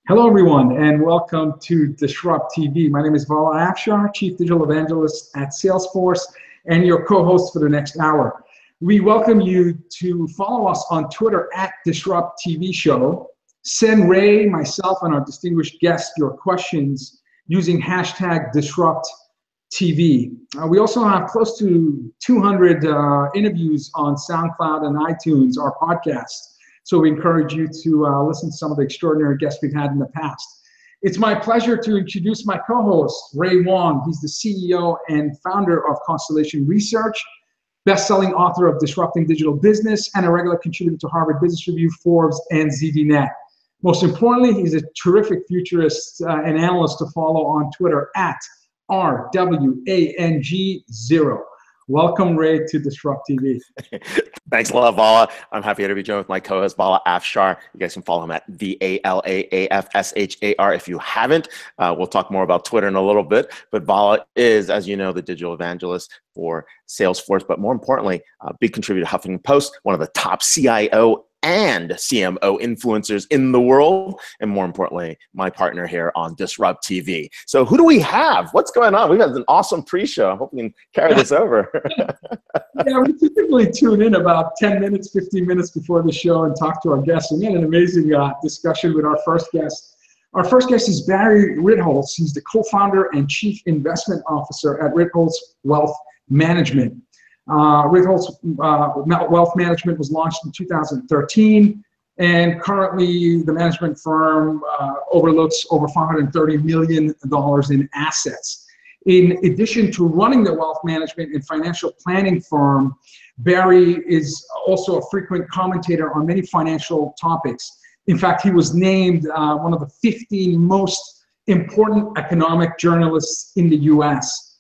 Hello, everyone, and welcome to DisrupTV. My name is Vala Afshar, Chief Digital Evangelist at Salesforce, and your co-host for the next hour. We welcome you to follow us on Twitter at DisrupTV Show. Send Ray, myself, and our distinguished guests your questions using hashtag DisrupTV. We also have close to 200 interviews on SoundCloud and iTunes, our podcast. So we encourage you to listen to some of the extraordinary guests we've had in the past. It's my pleasure to introduce my co-host, Ray Wang. He's the CEO and founder of Constellation Research, best-selling author of Disrupting Digital Business, and a regular contributor to Harvard Business Review, Forbes, and ZDNet. Most importantly, he's a terrific futurist and analyst to follow on Twitter at RWANG0. Welcome, Ray, to DisrupTV. Thanks a lot, Vala. I'm happy to be joined with my co-host, Vala Afshar. You guys can follow him at VALAAFSHAR if you haven't. We'll talk more about Twitter in a little bit. But Vala is, as you know, the digital evangelist for Salesforce, but more importantly, a big contributor to Huffington Post, one of the top CIO and CMO influencers in the world, and more importantly, my partner here on DisrupTV. So who do we have? What's going on? We've had an awesome pre-show. I hope we can carry this over. Yeah, we typically tune in about 10 minutes, 15 minutes before the show and talk to our guests. And we had an amazing discussion with our first guest. Our first guest is Barry Ritholtz. He's the co-founder and chief investment officer at Ritholtz Wealth Management. Ritholtz Wealth Management was launched in 2013, and currently the management firm overlooks over $530 million in assets. In addition to running the wealth management and financial planning firm, Barry is also a frequent commentator on many financial topics. In fact, he was named one of the 15 most important economic journalists in the U.S.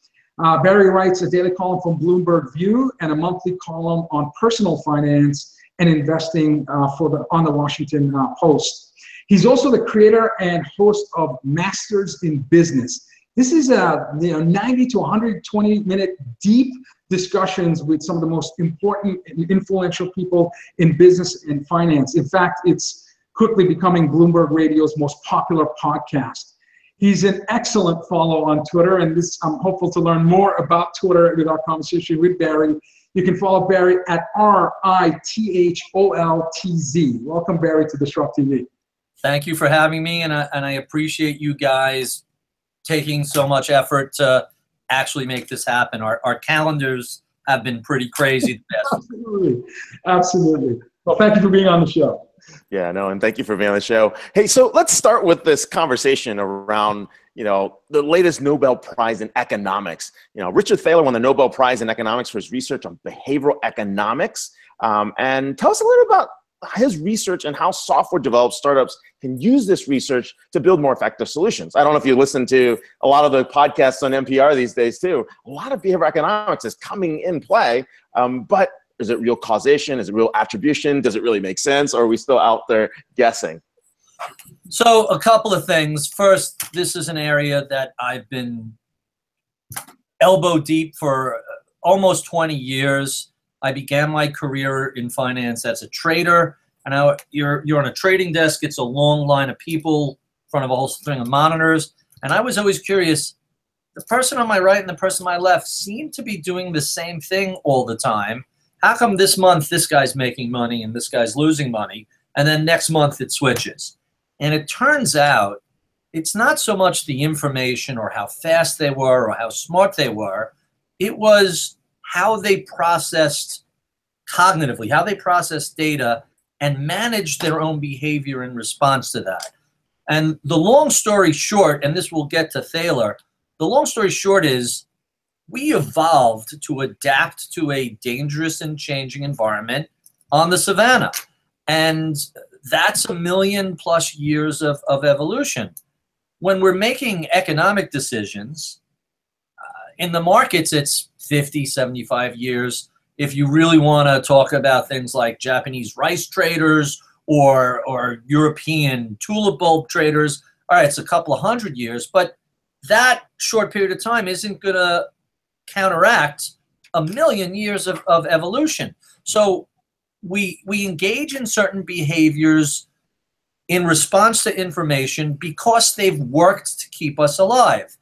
Barry writes a daily column from Bloomberg View and a monthly column on personal finance and investing on the Washington Post. He's also the creator and host of Masters in Business. This is 90 to 120-minute deep discussions with some of the most important and influential people in business and finance. In fact, it's quickly becoming Bloomberg Radio's most popular podcast. He's an excellent follow on Twitter, and I'm hopeful to learn more about Twitter with our conversation with Barry. You can follow Barry at RITHOLTZ. Welcome, Barry, to DisrupTV. Thank you for having me, and I appreciate you guys taking so much effort to actually make this happen. Our calendars have been pretty crazy. Absolutely. Absolutely. Well, thank you for being on the show. Yeah, no, and thank you for being on the show. Hey, so let's start with this conversation around, the latest Nobel Prize in economics. Richard Thaler won the Nobel Prize in economics for his research on behavioral economics. And tell us a little about his research and how software developed startups can use this research to build more effective solutions. I don't know if you listen to a lot of the podcasts on NPR these days too. A lot of behavioral economics is coming in play, but is it real causation? Is it real attribution? Does it really make sense? Or are we still out there guessing? So a couple of things. First, this is an area that I've been elbow deep for almost 20 years. I began my career in finance as a trader. And now you're on a trading desk. It's a long line of people in front of a whole string of monitors. And I was always curious, the person on my right and the person on my left seem to be doing the same thing all the time. How come this month this guy's making money and this guy's losing money, and then next month it switches? And it turns out it's not so much the information or how fast they were or how smart they were. It was how they processed cognitively, how they processed data and managed their own behavior in response to that. And the long story short, and this will get to Thaler, the long story short is we evolved to adapt to a dangerous and changing environment on the savannah. And that's 1 million+ years of evolution. When we're making economic decisions, in the markets, it's 50, 75 years. If you really want to talk about things like Japanese rice traders or European tulip bulb traders, all right, it's a couple of 100 years. But that short period of time isn't going to counteract 1 million years of evolution. So we engage in certain behaviors in response to information because they've worked to keep us alive.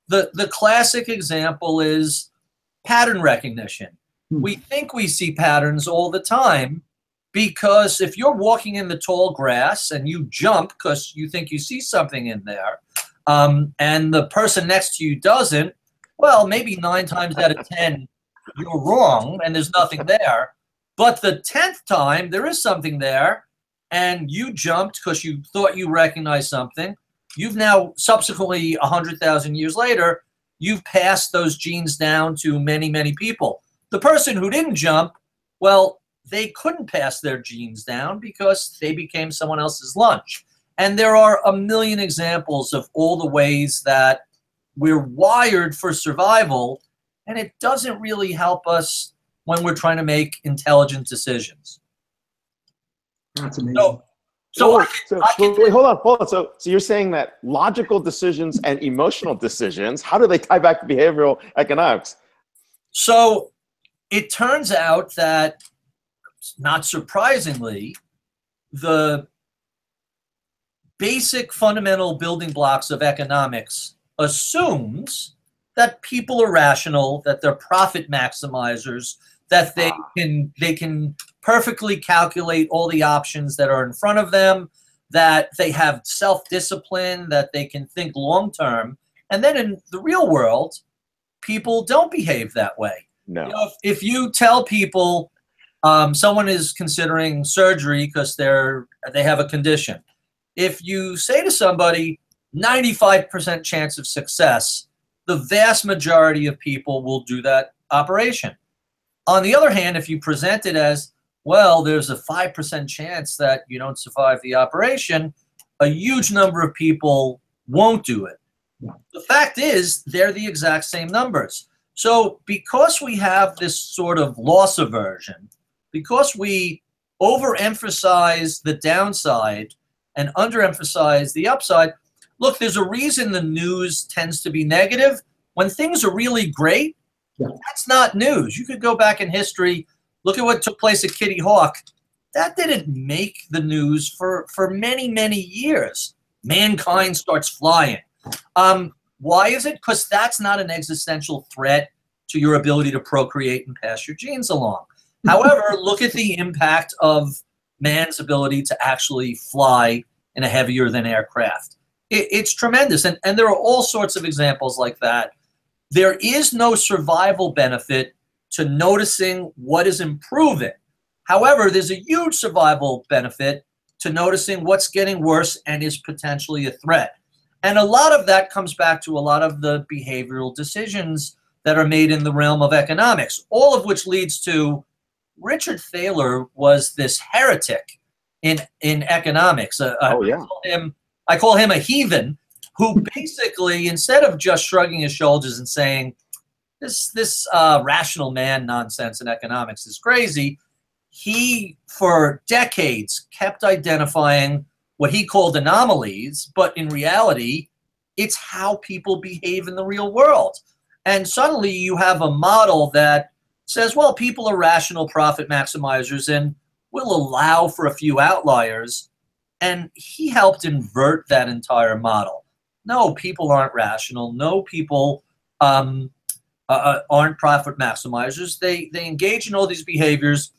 The classic example is pattern recognition. We think we see patterns all the time because if you're walking in the tall grass and you jump because you think you see something in there, and the person next to you doesn't, well, maybe 9 times out of 10, you're wrong and there's nothing there. But the 10th time, there is something there, and you jumped because you thought you recognized something. You've now, subsequently, 100,000 years later, you've passed those genes down to many, many people. The person who didn't jump, well, they couldn't pass their genes down because they became someone else's lunch. And there are a million examples of all the ways that we're wired for survival, and it doesn't really help us when we're trying to make intelligent decisions. That's amazing. Wait, hold on. So you're saying that logical decisions and emotional decisions, how do they tie back to behavioral economics? So it turns out that, not surprisingly, the basic fundamental building blocks of economics assumes that people are rational, that they're profit maximizers, that they can perfectly calculate all the options that are in front of them, that they have self-discipline, that they can think long-term. And then in the real world, people don't behave that way. No. You know, if you tell people someone is considering surgery because they have a condition, if you say to somebody 95% chance of success, the vast majority of people will do that operation. On the other hand, if you present it as, well, there's a 5% chance that you don't survive the operation, a huge number of people won't do it. The fact is, they're the exact same numbers. So because we have this sort of loss aversion, because we overemphasize the downside and underemphasize the upside, look, there's a reason the news tends to be negative. When things are really great, that's not news. You could go back in history, look at what took place at Kitty Hawk. That didn't make the news for many, many years. Mankind starts flying. Why is it? Because that's not an existential threat to your ability to procreate and pass your genes along. However, look at the impact of man's ability to actually fly in a heavier than aircraft. It's tremendous. And there are all sorts of examples like that. There is no survival benefit to noticing what is improving. However, there's a huge survival benefit to noticing what's getting worse and is potentially a threat. And a lot of that comes back to a lot of the behavioral decisions that are made in the realm of economics, all of which leads to Richard Thaler was this heretic in economics. I call him a heathen who basically, instead of just shrugging his shoulders and saying, this rational man nonsense in economics is crazy, he, for decades, kept identifying what he called anomalies, but in reality, it's how people behave in the real world. And suddenly you have a model that says, well, people are rational profit maximizers and will allow for a few outliers. And he helped invert that entire model. No, people aren't rational. No, people aren't profit maximizers. They engage in all these behaviors.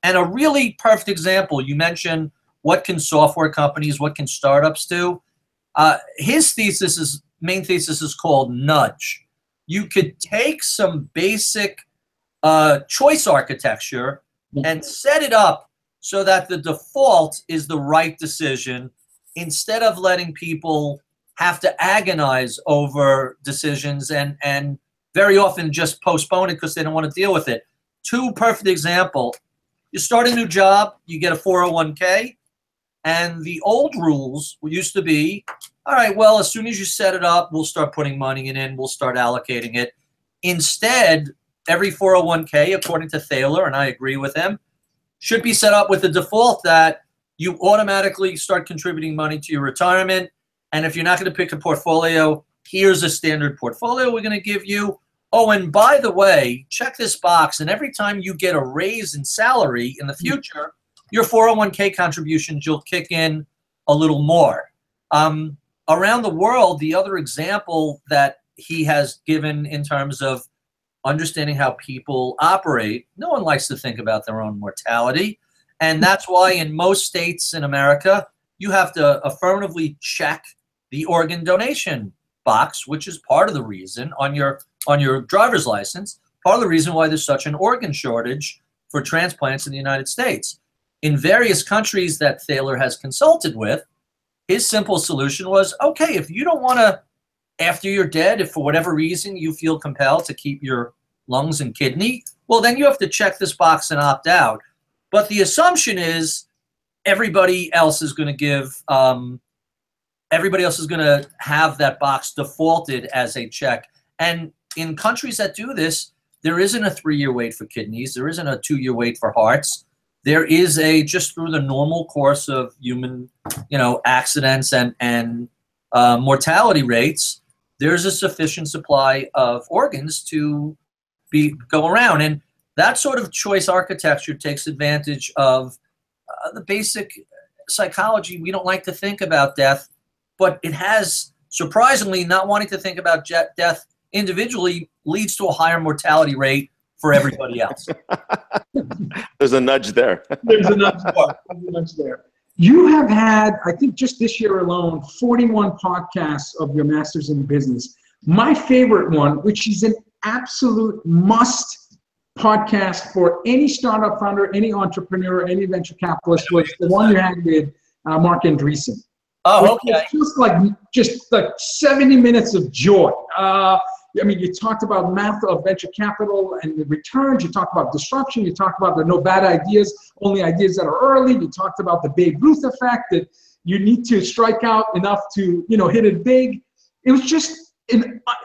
And a really perfect example, you mentioned, what can software companies, what can startups do? His main thesis is called nudge. You could take some basic choice architecture and set it up so that the default is the right decision instead of letting people have to agonize over decisions and very often just postpone it because they don't want to deal with it. Two perfect examples. You start a new job, you get a 401k, and the old rules used to be, all right, well, as soon as you set it up, we'll start putting money in, we'll start allocating it. Instead, every 401k, according to Thaler, and I agree with him, should be set up with the default that you automatically start contributing money to your retirement. And if you're not going to pick a portfolio, here's a standard portfolio we're going to give you. Oh, and by the way, check this box. And every time you get a raise in salary in the future, your 401k contributions, you'll kick in a little more. Around the world, the other example that he has given in terms of understanding how people operate, no one likes to think about their own mortality. And that's why in most states in America, you have to affirmatively check the organ donation box, which is part of the reason on your driver's license, part of the reason why there's such an organ shortage for transplants in the United States. In various countries that Thaler has consulted with, his simple solution was, okay, if you don't want to, after you're dead, if for whatever reason you feel compelled to keep your lungs and kidney, well, then you have to check this box and opt out. But the assumption is everybody else is going to give, everybody else is going to have that box defaulted as a check. And in countries that do this, there isn't a 3-year wait for kidneys. There isn't a 2-year wait for hearts. There is just through the normal course of human, accidents and mortality rates, there's a sufficient supply of organs to go around. And that sort of choice architecture takes advantage of the basic psychology. We don't like to think about death, but it has, surprisingly, not wanting to think about death individually leads to a higher mortality rate for everybody else. There's a nudge there. There's a nudge there. You have had, I think just this year alone, 41 podcasts of your Masters in Business. My favorite one, which is an absolute must podcast for any startup founder, any entrepreneur, any venture capitalist, was the one you had with Mark Andreessen. Oh, okay. Just like 70 minutes of joy. You talked about math of venture capital and the returns. You talked about disruption. You talked about the no bad ideas, only ideas that are early. You talked about the Babe Ruth effect, that you need to strike out enough to, hit it big. It was just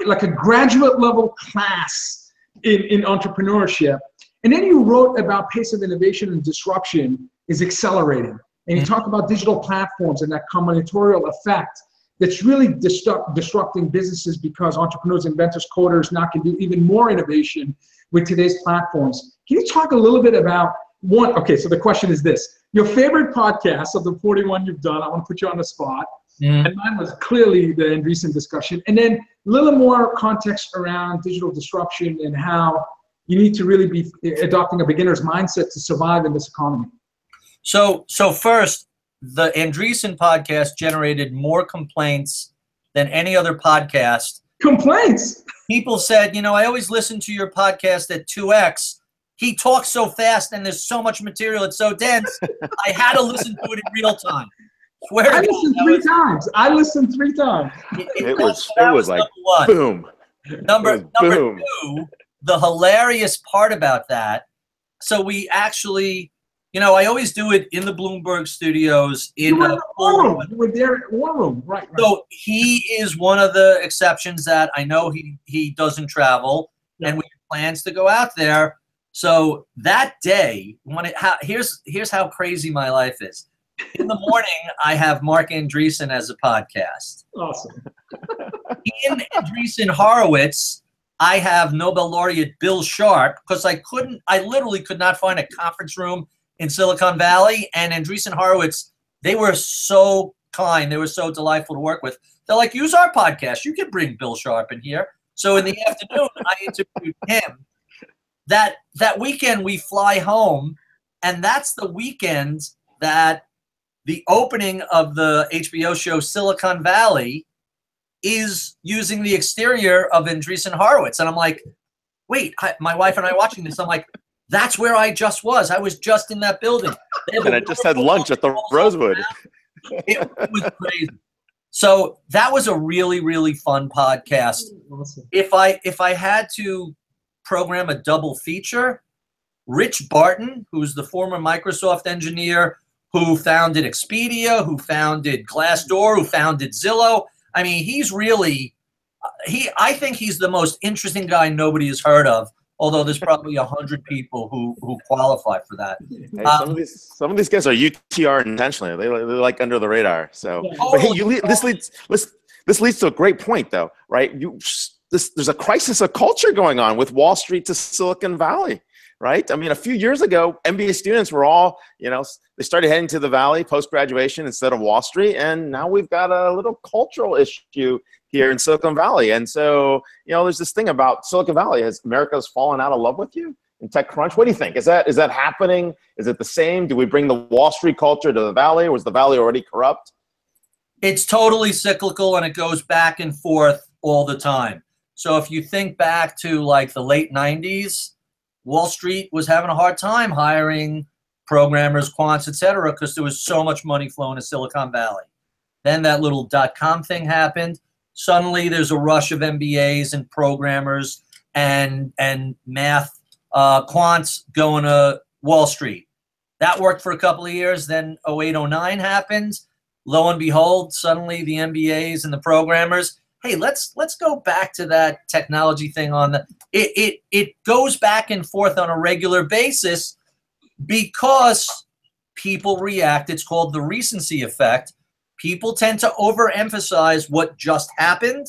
like a graduate level class in entrepreneurship. And then you wrote about pace of innovation and disruption is accelerating. And you talk about digital platforms and that combinatorial effect that's really disrupting businesses, because entrepreneurs, inventors, coders now can do even more innovation with today's platforms. Can you talk a little bit about one? Okay, so the question is this. Your favorite podcast of the 41 you've done, I want to put you on the spot. And mine was clearly the Andreessen discussion. And then a little more context around digital disruption and how you need to really be adopting a beginner's mindset to survive in this economy. So first, the Andreessen podcast generated more complaints than any other podcast. Complaints? People said, I always listen to your podcast at 2x. He talks so fast and there's so much material. It's so dense. I had to listen to it in real time. I listened 3 times. It was like, boom. Number 2, the hilarious part about that. So we actually, I always do it in the Bloomberg studios. You were there at War Room, right? So he is one of the exceptions that I know he doesn't travel, and we have plans to go out there. So that day, here's how crazy my life is. In the morning, I have Mark Andreessen as a podcast. Awesome. In Andreessen Horowitz, I have Nobel laureate Bill Sharp, because I literally could not find a conference room in Silicon Valley, and Andreessen Horowitz, they were so kind. They were so delightful to work with. They're like, use our podcast. You can bring Bill Sharp in here. So in the afternoon, I interviewed him. That weekend, we fly home, and that's the weekend that the opening of the HBO show Silicon Valley is using the exterior of Andreessen Horowitz. And I'm like, wait, my wife and I watching this, I'm like, that's where I just was. I was just in that building. And I just had lunch at the Rosewood. It was crazy. So that was a really, really fun podcast. Awesome. If I had to program a double feature, Rich Barton, who's the former Microsoft engineer who founded Expedia, who founded Glassdoor, who founded Zillow. I mean, he's really, I think he's the most interesting guy nobody has heard of, although there's probably 100 people who qualify for that. Hey, some of these guys are UTR intentionally. They're like under the radar. So, but hey, this leads to a great point, though, right? There's a crisis of culture going on with Wall Street to Silicon Valley. right? I mean, a few years ago, MBA students were all, they started heading to the Valley post-graduation instead of Wall Street. And now we've got a little cultural issue here in Silicon Valley. And so, there's this thing about Silicon Valley. Has America's fallen out of love with you in TechCrunch? What do you think? Is that happening? Is it the same? Do we bring the Wall Street culture to the Valley, or was the Valley already corrupt? It's totally cyclical, and it goes back and forth all the time. So if you think back to like the late 90s, Wall Street was having a hard time hiring programmers, quants, et cetera, because there was so much money flowing to Silicon Valley. Then that little .com thing happened. Suddenly there's a rush of MBAs and programmers and math quants going to Wall Street. That worked for a couple of years. Then 08, 09 happened. Lo and behold, suddenly the MBAs and the programmers, hey, let's go back to that technology thing on the it goes back and forth on a regular basis because people react. It's called the recency effect. People tend to overemphasize what just happened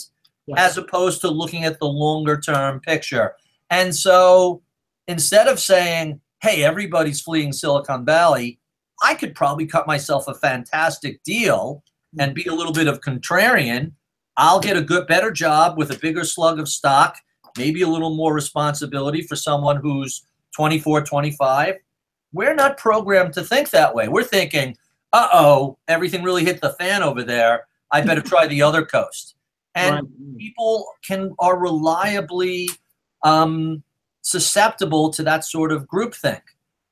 as opposed to looking at the longer term picture. And so instead of saying, hey, everybody's fleeing Silicon Valley, I could probably cut myself a fantastic deal and be a little bit of contrarian. I'll get a better job with a bigger slug of stock, maybe a little more responsibility for someone who's 24, 25. We're not programmed to think that way. We're thinking, uh-oh, everything really hit the fan over there. I better try the other coast. And people are reliably susceptible to that sort of groupthink.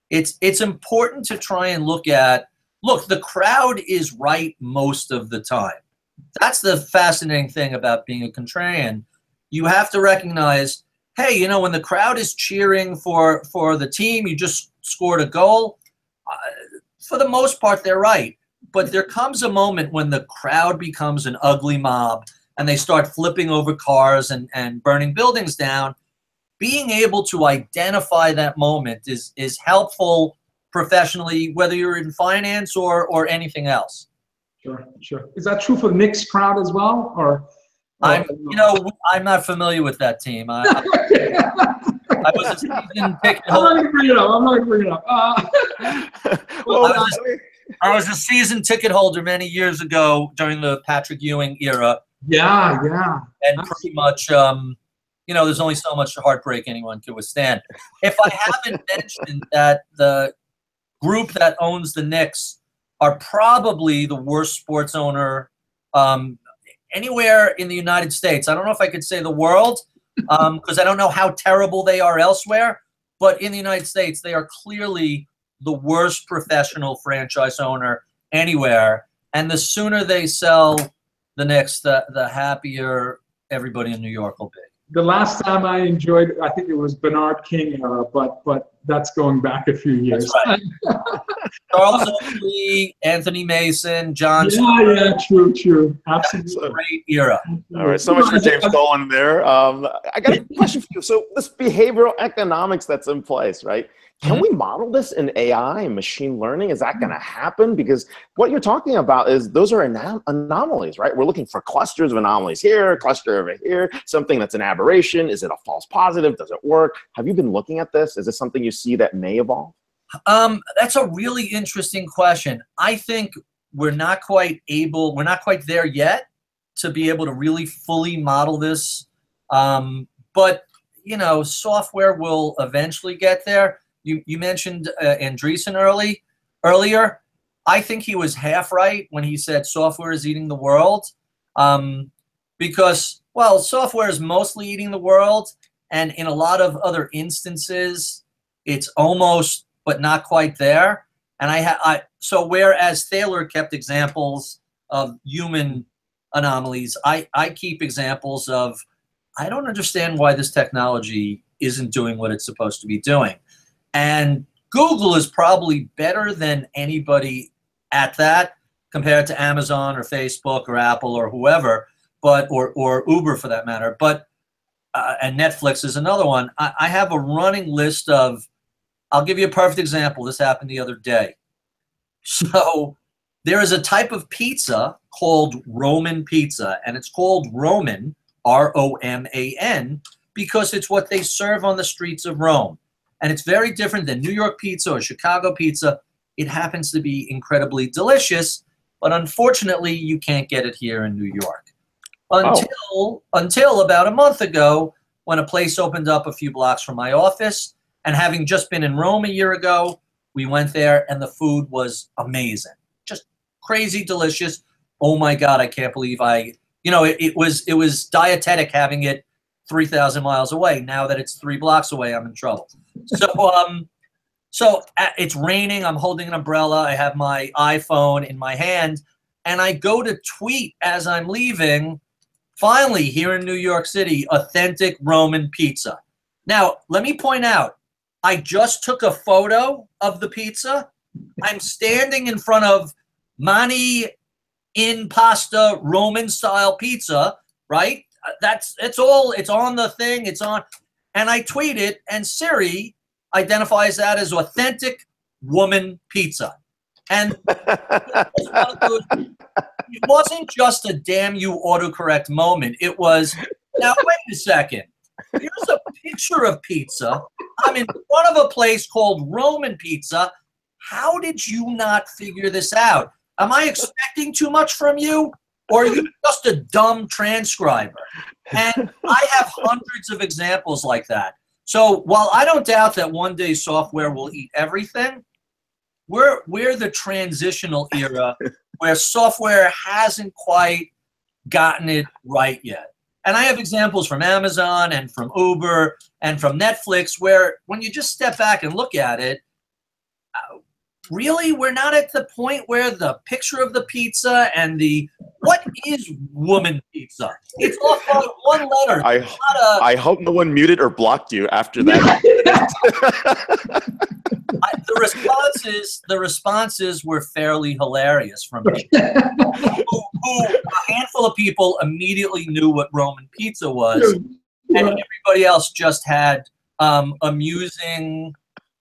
It's important to try and look, the crowd is right most of the time. That's the fascinating thing about being a contrarian. You have to recognize, hey, when the crowd is cheering for the team, you just scored a goal, for the most part, they're right. But there comes a moment when the crowd becomes an ugly mob and they start flipping over cars and burning buildings down. Being able to identify that moment is helpful professionally, whether you're in finance or anything else. Sure. Is that true for the Knicks crowd as well? I'm not familiar with that team. I was a season ticket holder. I'm not going to bring it up. I was a season ticket holder many years ago during the Patrick Ewing era. Yeah. And pretty much, there's only so much heartbreak anyone can withstand. If I haven't mentioned that the group that owns the Knicks are probably the worst sports owner anywhere in the United States. I don't know if I could say the world, because I don't know how terrible they are elsewhere. But in the United States, they are clearly the worst professional franchise owner anywhere. And the sooner they sell the Knicks, the happier everybody in New York will be. The last time I enjoyed, I think it was Bernard King era, but that's going back a few years. That's right. Charles Oakley, Anthony Mason, John. Yeah, true. Absolutely. Great era. All right, so much for James Dolan there. I got a question for you. So this behavioral economics that's in place, right? Can we model this in AI and machine learning? Is that going to happen? Because what you're talking about is those are anomalies, right? We're looking for clusters of anomalies here, a cluster over here, something that's an aberration. Is it a false positive? Does it work? Have you been looking at this? Is this something you see that may evolve? That's a really interesting question. I think we're not quite there yet to be able to really fully model this. But, software will eventually get there. You mentioned Andreessen earlier. I think he was half right when he said software is eating the world, because, software is mostly eating the world, and in a lot of other instances, it's almost but not quite there. And so whereas Thaler kept examples of human anomalies, I keep examples of, I don't understand why this technology isn't doing what it's supposed to be doing. And Google is probably better than anybody at that compared to Amazon or Facebook or Apple or whoever, or Uber for that matter. But and Netflix is another one. I have a running list of, I'll give you a perfect example. This happened the other day. So there is a type of pizza called Roman pizza, and it's called Roman, R-O-M-A-N, because it's what they serve on the streets of Rome. and it's very different than New York pizza or Chicago pizza. It happens to be incredibly delicious, but unfortunately, you can't get it here in New York. Until about a month ago, when a place opened up a few blocks from my office, and having just been in Rome a year ago, we went there and the food was amazing. Just crazy delicious. Oh my God, I can't believe it was dietetic having it 3,000 miles away. Now that it's 3 blocks away, I'm in trouble. So it's raining. I'm holding an umbrella. I have my iPhone in my hand, and I go to tweet as I'm leaving. Finally, here in New York City, authentic Roman pizza. Now, let me point out, I just took a photo of the pizza. I'm standing in front of Mani in pasta Roman style pizza, right? It's on the thing, it's on. And I tweet it, and Siri identifies that as authentic woman pizza. And it wasn't just a damn you autocorrect moment. It was, now wait a second. Here's a picture of pizza. I'm in front of a place called Roman Pizza. How did you not figure this out? Am I expecting too much from you? Or are you just a dumb transcriber? And I have hundreds of examples like that. So while I don't doubt that one day software will eat everything, we're the transitional era where software hasn't quite gotten it right yet. And I have examples from Amazon and from Uber and from Netflix where when you just step back and look at it, really, we're not at the point where the picture of the pizza and what is woman pizza? It's off by one letter. I hope no one muted or blocked you after that. The responses were fairly hilarious from people who a handful of people immediately knew what Roman pizza was, and everybody else just had amusing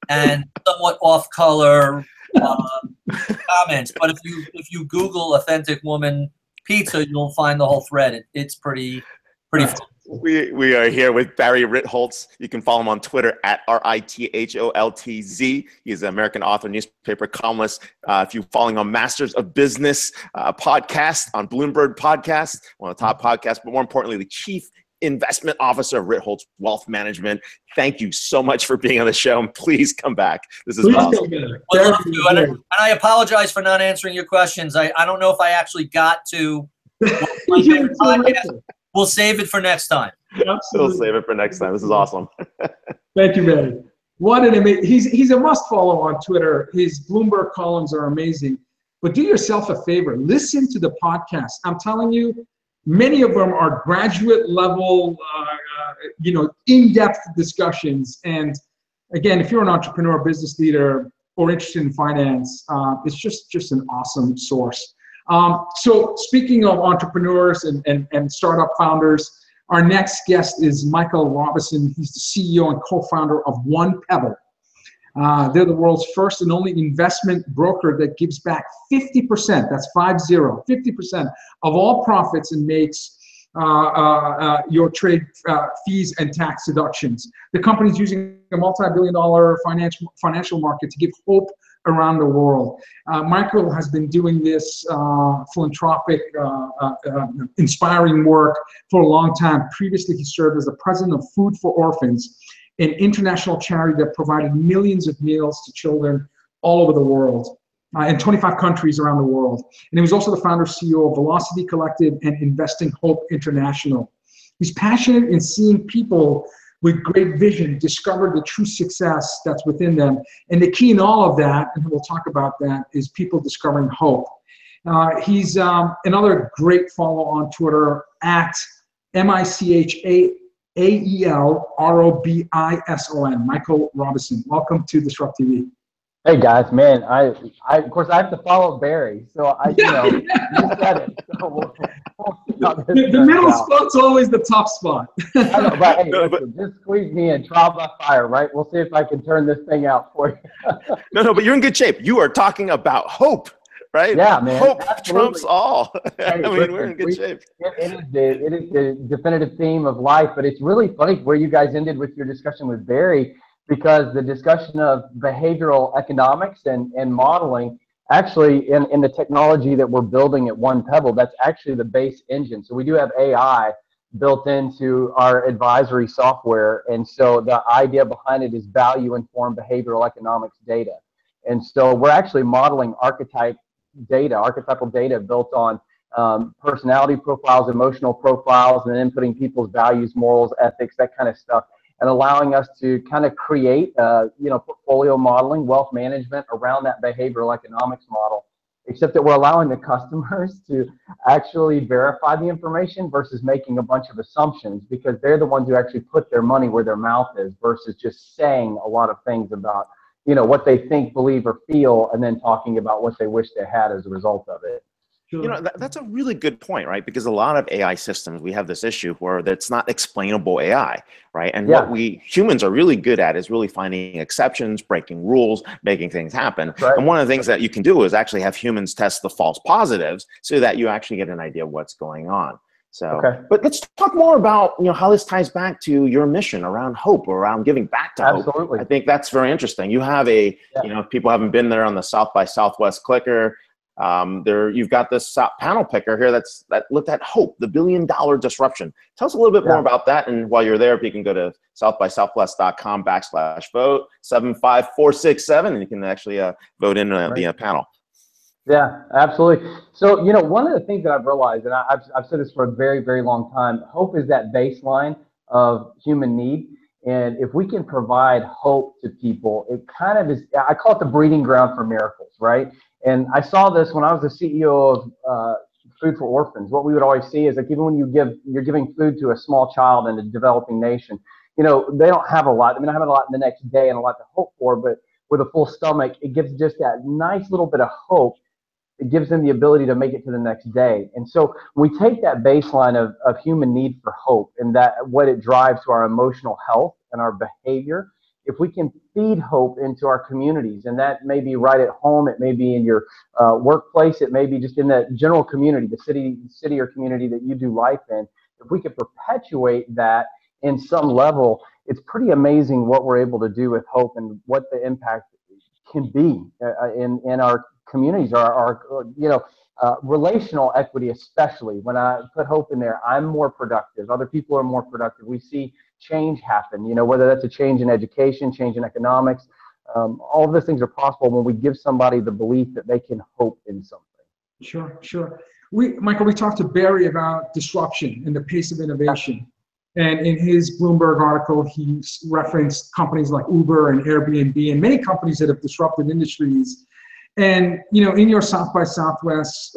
and somewhat off-color comments. But if you Google authentic woman pizza, you'll find the whole thread. It's pretty fun. We are here with Barry Ritholtz. You can follow him on Twitter at RITHOLTZ. He's an American author, newspaper columnist. If you're following on Masters of Business podcast on Bloomberg Podcast, one of the top podcasts, but more importantly, the chief investment officer of Ritholtz Wealth Management. Thank you so much for being on the show, and please come back. This is awesome. And I apologize for not answering your questions. I don't know if I actually got to my favorite podcast. We'll save it for next time. Absolutely. We'll save it for next time. This is awesome. Thank you, Barry. What an amazing! He's a must follow on Twitter. His Bloomberg columns are amazing. But do yourself a favor. Listen to the podcast. I'm telling you, many of them are graduate level, in-depth discussions. And again, if you're an entrepreneur, business leader, or interested in finance, it's just an awesome source. So speaking of entrepreneurs and startup founders, our next guest is Michael Robison. He's the CEO and co-founder of One Pebble. They're the world's first and only investment broker that gives back 50%, that's 50% of all profits and makes your trade fees and tax deductions. The company's using a multi-billion-dollar financial market to give hope around the world. Michael has been doing this philanthropic, inspiring work for a long time. Previously, he served as the president of Food for Orphans, an international charity that provided millions of meals to children all over the world, in 25 countries around the world. And he was also the founder and CEO of Velocity Collective and Investing Hope International. He's passionate in seeing people with great vision discover the true success that's within them. And the key in all of that, and we'll talk about that, is people discovering hope. He's another great follow on Twitter at MichaelRobison, Michael Robison. Welcome to DisrupTV. Hey guys, man, I of course I have to follow Barry, so you said it. So we'll the middle spot's always the top spot. I know, but hey, listen, just squeeze me in, trial by fire, right? We'll see if I can turn this thing out for you. No, but you're in good shape. You are talking about hope, right? Yeah, man. Hope Absolutely. trumps all. Hey, we're in good shape. It is the definitive theme of life, but it's really funny where you guys ended with your discussion with Barry. because the discussion of behavioral economics and modeling, actually in the technology that we're building at One Pebble, that's actually the base engine. So we do have AI built into our advisory software. And so the idea behind it is value-informed behavioral economics data. And so we're actually modeling archetypal data built on personality profiles, emotional profiles, and then inputting people's values, morals, ethics, that kind of stuff, and allowing us to kind of create, portfolio modeling, wealth management around that behavioral economics model, except that we're allowing the customers to actually verify the information versus making a bunch of assumptions, because they're the ones who actually put their money where their mouth is versus just saying a lot of things about, what they think, believe, or feel, and then talking about what they wish they had as a result of it. That's a really good point, right? Because a lot of AI systems, we have this issue where it's not explainable AI, right? And what we humans are really good at is really finding exceptions, breaking rules, making things happen. Right. And one of the things that you can do is actually have humans test the false positives so that you actually get an idea of what's going on. So, but let's talk more about, how this ties back to your mission around hope, or around giving back to hope. Absolutely. I think that's very interesting. You have if people haven't been there on the South by Southwest clicker, you've got this panel picker here that looked at hope, the $1 billion disruption. Tell us a little bit more about that. And while you're there, if you can go to southbysouthwest.com/vote 75467, and you can actually vote in the panel. Yeah, absolutely. So, one of the things that I've realized, and I've said this for a very, very long time, hope is that baseline of human need. And if we can provide hope to people, it kind of is, I call it the breeding ground for miracles, right? And I saw this when I was the CEO of Food for Orphans. What we would always see is, like, even when you're giving food to a small child in a developing nation, they don't have a lot. I mean, I have a lot the next day and a lot to hope for, but with a full stomach, it gives just that nice little bit of hope. It gives them the ability to make it to the next day. And so we take that baseline of human need for hope, and that what it drives to our emotional health and our behavior. If we can feed hope into our communities, and that may be right at home, it may be in your workplace, it may be just in the general community, the city or community that you do life in. If we could perpetuate that in some level, it's pretty amazing what we're able to do with hope and what the impact can be in our communities, our relational equity, especially. When I put hope in there, I'm more productive. Other people are more productive. We see change happen, whether that's a change in education, change in economics. All of those things are possible when we give somebody the belief that they can hope in something. Sure. Michael, we talked to Barry about disruption and the pace of innovation. And in his Bloomberg article, he referenced companies like Uber and Airbnb and many companies that have disrupted industries. And, in your South by Southwest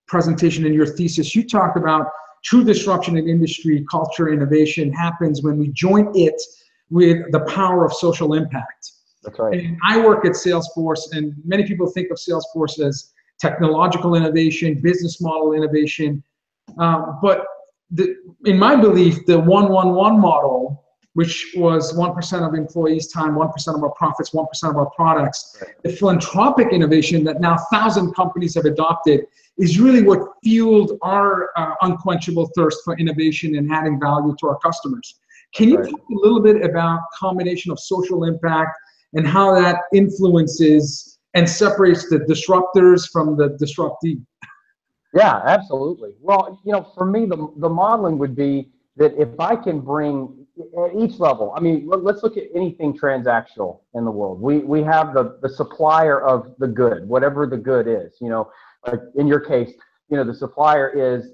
presentation, in your thesis, you talked about true disruption in industry, culture, innovation happens when we join it with the power of social impact. That's right. And I work at Salesforce, and many people think of Salesforce as technological innovation, business model innovation. But in my belief, the 1-1-1 model, which was 1% of employees' time, 1% of our profits, 1% of our products, the philanthropic innovation that now 1,000 companies have adopted, is really what fueled our unquenchable thirst for innovation and adding value to our customers. Can you talk a little bit about combination of social impact and how that influences and separates the disruptors from the disruptee? Yeah, absolutely. Well, for me, the modeling would be that if I can bring at each level, I mean, let's look at anything transactional in the world. We have the supplier of the good, whatever the good is. Like in your case, the supplier is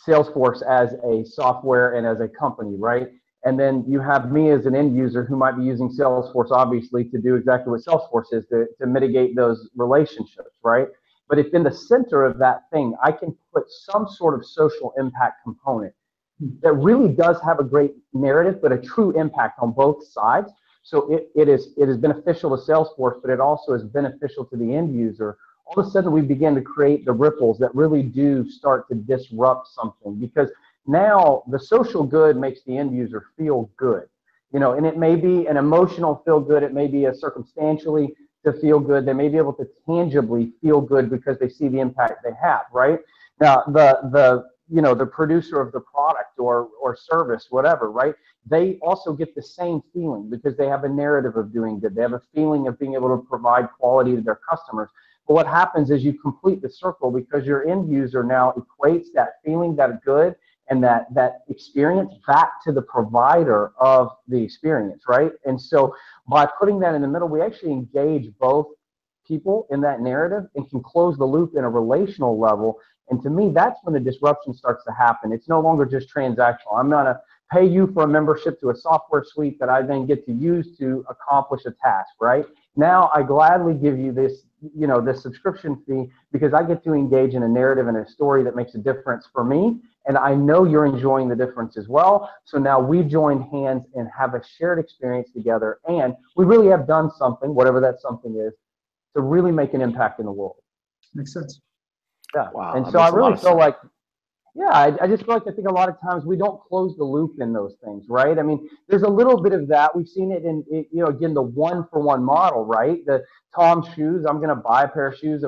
Salesforce as a software and as a company, right? And then you have me as an end user who might be using Salesforce, obviously, to do exactly what Salesforce is, to mitigate those relationships, right? But if in the center of that thing, I can put some sort of social impact component that really does have a great narrative, but a true impact on both sides. So it is beneficial to Salesforce, but it also is beneficial to the end user. All of a sudden, we begin to create the ripples that really do start to disrupt something, because now the social good makes the end user feel good. And it may be an emotional feel good. It may be a circumstantially to feel good. They may be able to tangibly feel good because they see the impact they have, right? Now, the the producer of the product or service, whatever, right? They also get the same feeling because they have a narrative of doing good. They have a feeling of being able to provide quality to their customers. But what happens is you complete the circle because your end user now equates that feeling, that good, and that experience back to the provider of the experience, right? And so by putting that in the middle, we actually engage both people in that narrative and can close the loop in a relational level. And to me, that's when the disruption starts to happen. It's no longer just transactional. I'm going to pay you for a membership to a software suite that I then get to use to accomplish a task, right? Now I gladly give you this, this subscription fee because I get to engage in a narrative and a story that makes a difference for me. And I know you're enjoying the difference as well. So now we've joined hands and have a shared experience together. And we really have done something, whatever that something is, to really make an impact in the world. Makes sense. Yeah. Wow. And so I really feel like, I just feel like I think a lot of times we don't close the loop in those things, right? I mean, there's a little bit of that. We've seen it in, again, the one-for-one model, right? The Tom shoes, I'm going to buy a pair of shoes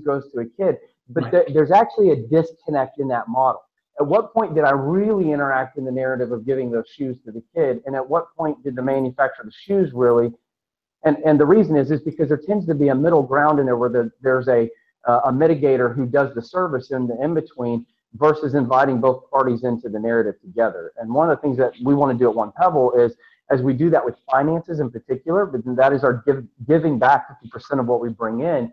goes to a kid. But Right. there's actually a disconnect in that model. At what point did I really interact in the narrative of giving those shoes to the kid? And at what point did the manufacturer of the shoes really? And the reason is because there tends to be a middle ground in there where there's a mitigator who does the service in the in-between versus inviting both parties into the narrative together. And one of the things that we want to do at One Pebble is, as we do that with finances in particular, but that is our giving back 50% of what we bring in,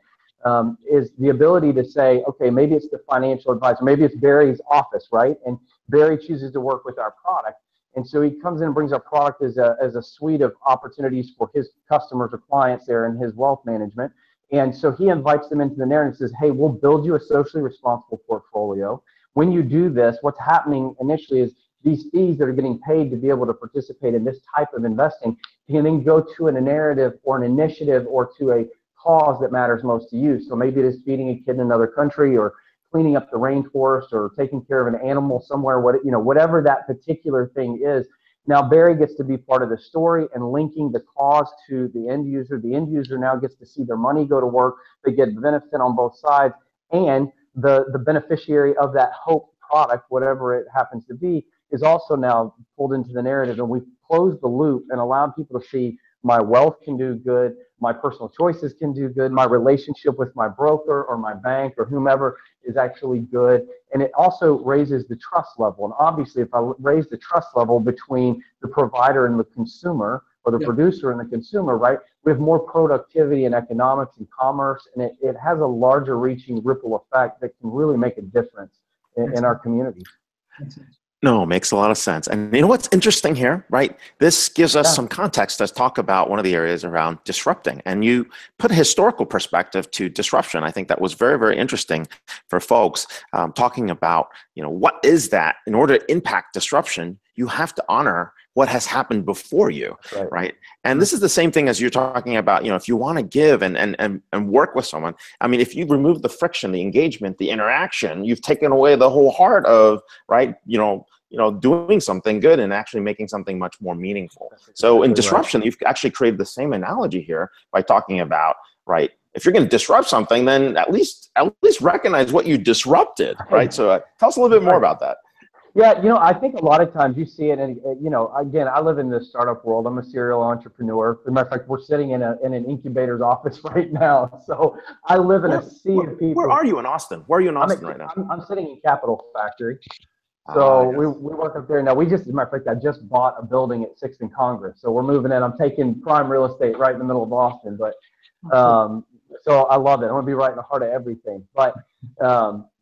is the ability to say, okay, maybe it's the financial advisor, maybe it's Barry's office, right? And Barry chooses to work with our product. And so he comes in and brings our product as a suite of opportunities for his customers or clients there in his wealth management. And so he invites them into the narrative and says, hey, we'll build you a socially responsible portfolio. When you do this, what's happening initially is these fees that are getting paid to be able to participate in this type of investing can then go to a narrative or an initiative or to a cause that matters most to you. So maybe it is feeding a kid in another country or cleaning up the rainforest or taking care of an animal somewhere, whatever that particular thing is. Now Barry gets to be part of the story and linking the cause to the end user. The end user now gets to see their money go to work. They get benefit on both sides, and the beneficiary of that hope product, whatever it happens to be, is also now pulled into the narrative. And we've closed the loop and allowed people to see my wealth can do good, my personal choices can do good, my relationship with my broker or my bank or whomever is actually good. And it also raises the trust level. And obviously, if I raise the trust level between the provider and the consumer, or the producer and the consumer, right, we have more productivity in economics and commerce, and it has a larger reaching ripple effect that can really make a difference in our community. No, makes a lot of sense. And you know what's interesting here, right? This gives us some context. Let's talk about one of the areas around disrupting. And you put a historical perspective to disruption. I think that was very, very interesting for folks, talking about, what is that? In order to impact disruption, you have to honor what has happened before you, right? And this is the same thing as you're talking about, if you want to give and work with someone. I mean, if you remove the friction, the engagement, the interaction, you've taken away the whole heart of, right, doing something good and actually making something much more meaningful. So in disruption, you've actually created the same analogy here by talking about, right, if you're going to disrupt something, then at least recognize what you disrupted, right? So tell us a little bit more about that. Yeah, I think a lot of times you see it, and again, I live in the startup world. I'm a serial entrepreneur. As a matter of fact, we're sitting in an incubator's office right now. So I live in a sea of people. Where are you in Austin? Where are you in Austin right now? I'm sitting in Capital Factory. So we work up there now. As a matter of fact, I just bought a building at 6th and Congress. So we're moving in. I'm taking prime real estate right in the middle of Austin. But so I love it. I want to be right in the heart of everything. But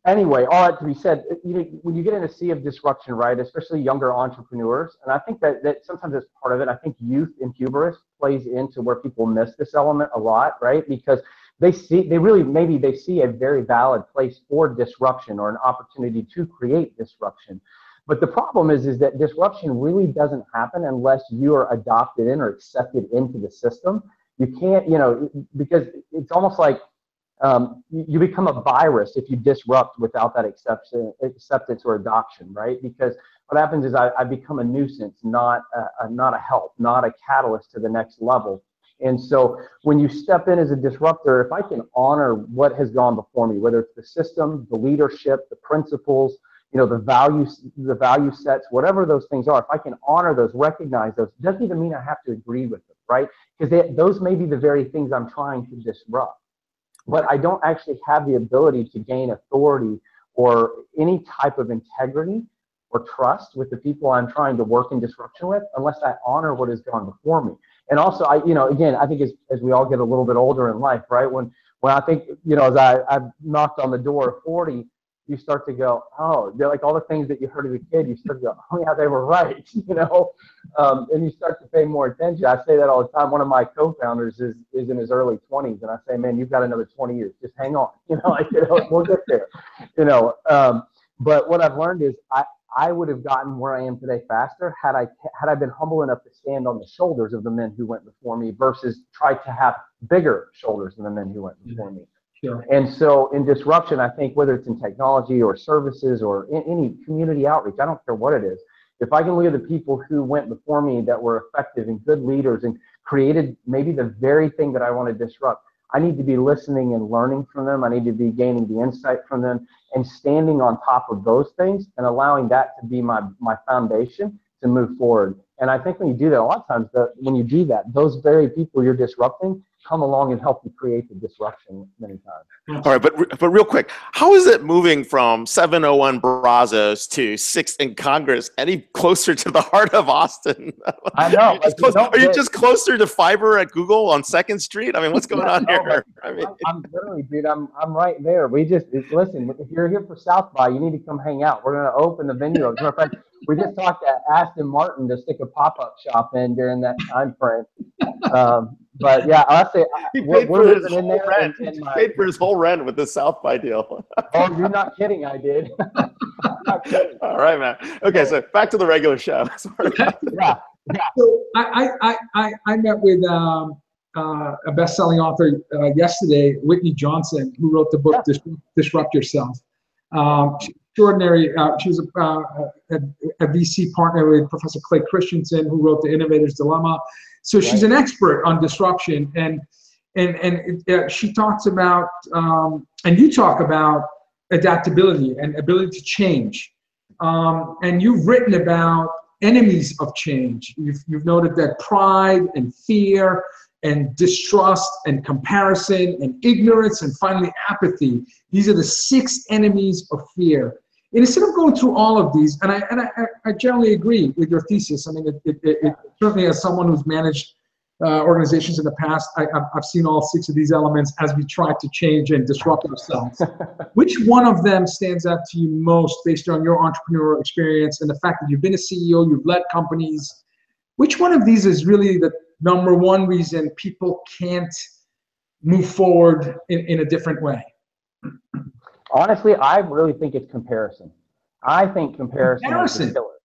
anyway, all that to be said, when you get in a sea of disruption, right, especially younger entrepreneurs, and I think that sometimes it's part of it. I think youth and hubris plays into where people miss this element a lot, right? Because they see a very valid place for disruption or an opportunity to create disruption. But the problem is that disruption really doesn't happen unless you are adopted in or accepted into the system. You can't, because it's almost like you become a virus if you disrupt without that acceptance or adoption, right? Because what happens is I become a nuisance, not a help, not a catalyst to the next level. And so when you step in as a disruptor, if I can honor what has gone before me, whether it's the system, the leadership, the principles, you know, the value sets, whatever those things are, if I can honor those, recognize those, it doesn't even mean I have to agree with them, right? Because those may be the very things I'm trying to disrupt. But I don't actually have the ability to gain authority or any type of integrity or trust with the people I'm trying to work in disruption with unless I honor what has gone before me. And also, you know, again, I think as we all get a little bit older in life, right? When I think, you know, as I've knocked on the door of 40, you start to go, oh, they're like all the things that you heard as a kid, you start to go, oh yeah, they were right, you know, and you start to pay more attention. I say that all the time. One of my co-founders is in his early 20s, and I say, man, you've got another 20 years. Just hang on, you know, like, you know, we'll get there, you know. But what I've learned is I would have gotten where I am today faster had I been humble enough to stand on the shoulders of the men who went before me versus try to have bigger shoulders than the men who went before me. Sure. And so in disruption, I think whether it's in technology or services or in any community outreach, I don't care what it is, if I can look at the people who went before me that were effective and good leaders and created maybe the very thing that I want to disrupt, I need to be listening and learning from them. I need to be gaining the insight from them and standing on top of those things and allowing that to be my foundation to move forward. And I think when you do that, a lot of times when you do that, those very people you're disrupting come along and help you create the disruption many times. All right, but real quick, how is it moving from 701 Brazos to 6th in Congress any closer to the heart of Austin? I know. Are you just closer to fiber at Google on 2nd Street? I mean, what's going on here? I mean, I'm literally, dude, I'm right there. Listen, if you're here for South by, you need to come hang out. We're going to open the venue. As a matter of fact, we just talked to Aston Martin to stick a pop-up shop in during that time frame. But yeah, I'll say he paid for his whole rent. He paid for his whole rent with the South by deal. Oh, you're not kidding, I did. Not kidding. All right, man. Okay, so back to the regular show. Yeah. So I met with a best-selling author yesterday, Whitney Johnson, who wrote the book Disrupt Yourself. She's extraordinary. She was a VC partner with Professor Clay Christensen, who wrote The Innovator's Dilemma. So she's an expert on disruption, and she talks about, and you talk about adaptability and ability to change. And you've written about enemies of change. You've noted that pride and fear and distrust and comparison and ignorance and finally apathy, these are the 6 enemies of fear. And instead of going through all of these, and I generally agree with your thesis. I mean, it certainly, as someone who's managed organizations in the past, I've seen all 6 of these elements as we try to change and disrupt ourselves. Which one of them stands out to you most based on your entrepreneurial experience and the fact that you've been a CEO, you've led companies? Which one of these is really the number one reason people can't move forward in a different way? Honestly, I really think it's comparison. I think comparison is the killer.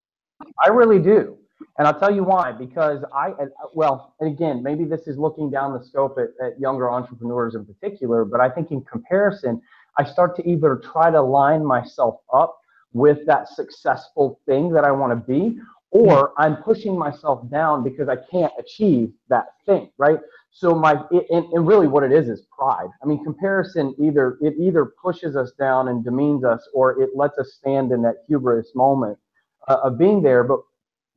I really do. And I'll tell you why. Because and again, maybe this is looking down the scope at younger entrepreneurs in particular, but I think in comparison, I start to either try to line myself up with that successful thing that I want to be, or I'm pushing myself down because I can't achieve that thing, right? So and really what it is pride. I mean, comparison either pushes us down and demeans us, or it lets us stand in that hubris moment of being there. But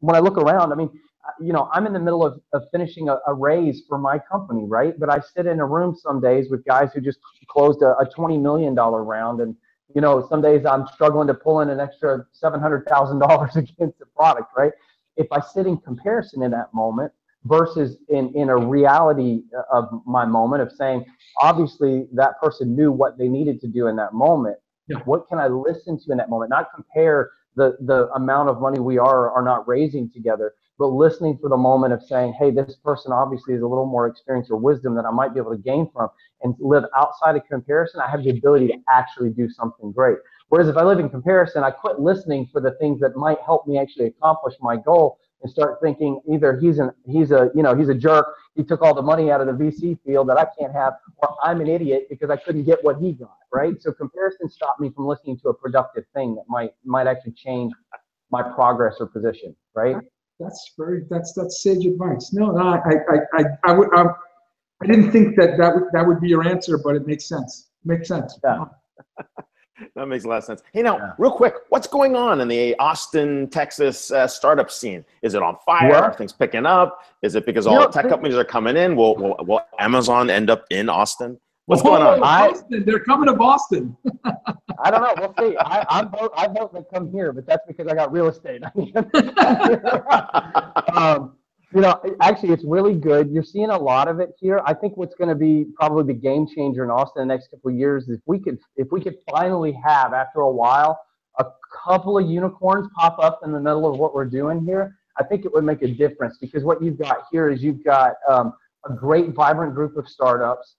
when I look around, I mean, you know, I'm in the middle of finishing a raise for my company, right? But I sit in a room some days with guys who just closed a $20 million round, and you know, some days I'm struggling to pull in an extra $700,000 against the product, right? If I sit in comparison in that moment versus in a reality of my moment of saying, obviously that person knew what they needed to do in that moment. Yeah. What can I listen to in that moment? Not compare the amount of money we are not raising together, but listening for the moment of saying, hey, this person obviously has a little more experience or wisdom that I might be able to gain from, and live outside of comparison. I have the ability to actually do something great. Whereas if I live in comparison, I quit listening for the things that might help me actually accomplish my goal, and start thinking either he's a jerk, he took all the money out of the VC field that I can't have, or I'm an idiot because I couldn't get what he got, right? So comparison stopped me from listening to a productive thing that might actually change my progress or position, right? That's sage advice. No, I didn't think that would be your answer, but it makes sense. Makes sense. Yeah. That makes a lot of sense. Hey, now, real quick, what's going on in the Austin, Texas startup scene? Is it on fire? Are things picking up? Is it because all the tech companies are coming in? Will Amazon end up in Austin? What's going on? Boston. They're coming to Boston. I don't know. We'll see. I vote to come here, but that's because I got real estate. You know, actually, it's really good. You're seeing a lot of it here. I think what's going to be probably the game changer in Austin in the next couple of years is if we could finally have, after a while, a couple of unicorns pop up in the middle of what we're doing here. I think it would make a difference, because what you've got here is you've got a great, vibrant group of startups.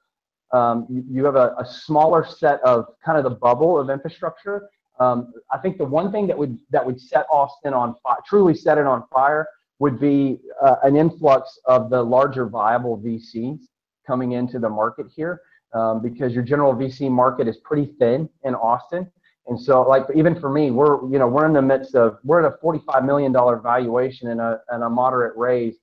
You have a smaller set of kind of the bubble of infrastructure. I think the one thing that would set Austin on fire, truly set it on fire, would be an influx of the larger viable VCs coming into the market here, because your general VC market is pretty thin in Austin. And so, like, even for me, we're in the midst of, we're at a $45 million valuation and a moderate raise.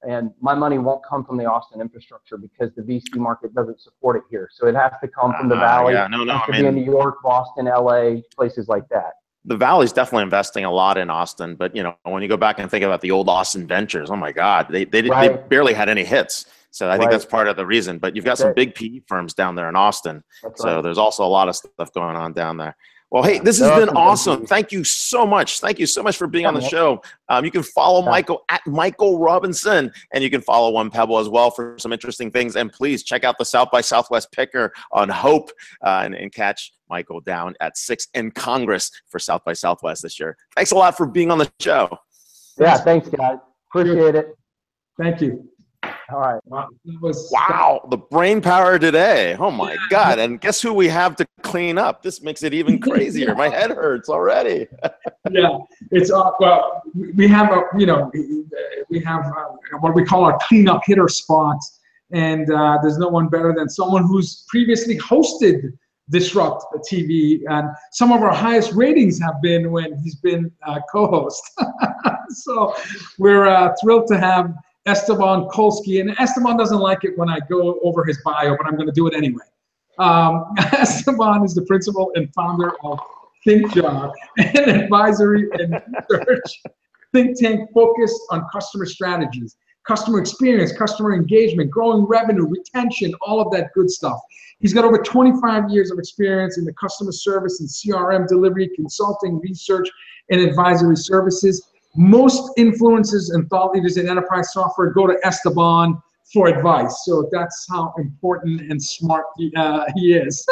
And my money won't come from the Austin infrastructure because the VC market doesn't support it here. So it has to come from the Valley. Yeah, it has to be in New York, Boston, LA, places like that. The Valley's definitely investing a lot in Austin, but when you go back and think about the old Austin Ventures, oh my God, they barely had any hits. So I think that's part of the reason. But you've got some big PE firms down there in Austin. So there's also a lot of stuff going on down there. Well, hey, this has been awesome. Thank you so much. Thank you so much for being on the show. You can follow Michael at Michael Robison, and you can follow One Pebble as well for some interesting things. And please check out the South by Southwest Picker on Hope, and catch Michael down at 6 in Congress for South by Southwest this year. Thanks a lot for being on the show. Yeah, thanks, guys. Appreciate it. Thank you. All right. Wow, the brain power today. Oh my God. And guess who we have to clean up? This makes it even crazier. My head hurts already. Yeah, it's well, we have what we call our cleanup hitter spots, and there's no one better than someone who's previously hosted DisrupTV, and some of our highest ratings have been when he's been co-host. So we're thrilled to have Esteban Kolsky, and Esteban doesn't like it when I go over his bio, but I'm going to do it anyway. Esteban is the principal and founder of ThinkJar, an advisory and research think tank focused on customer strategies, customer experience, customer engagement, growing revenue, retention, all of that good stuff. He's got over 25 years of experience in the customer service and CRM delivery, consulting, research, and advisory services. Most influencers and thought leaders in enterprise software go to Esteban for advice. So that's how important and smart he is.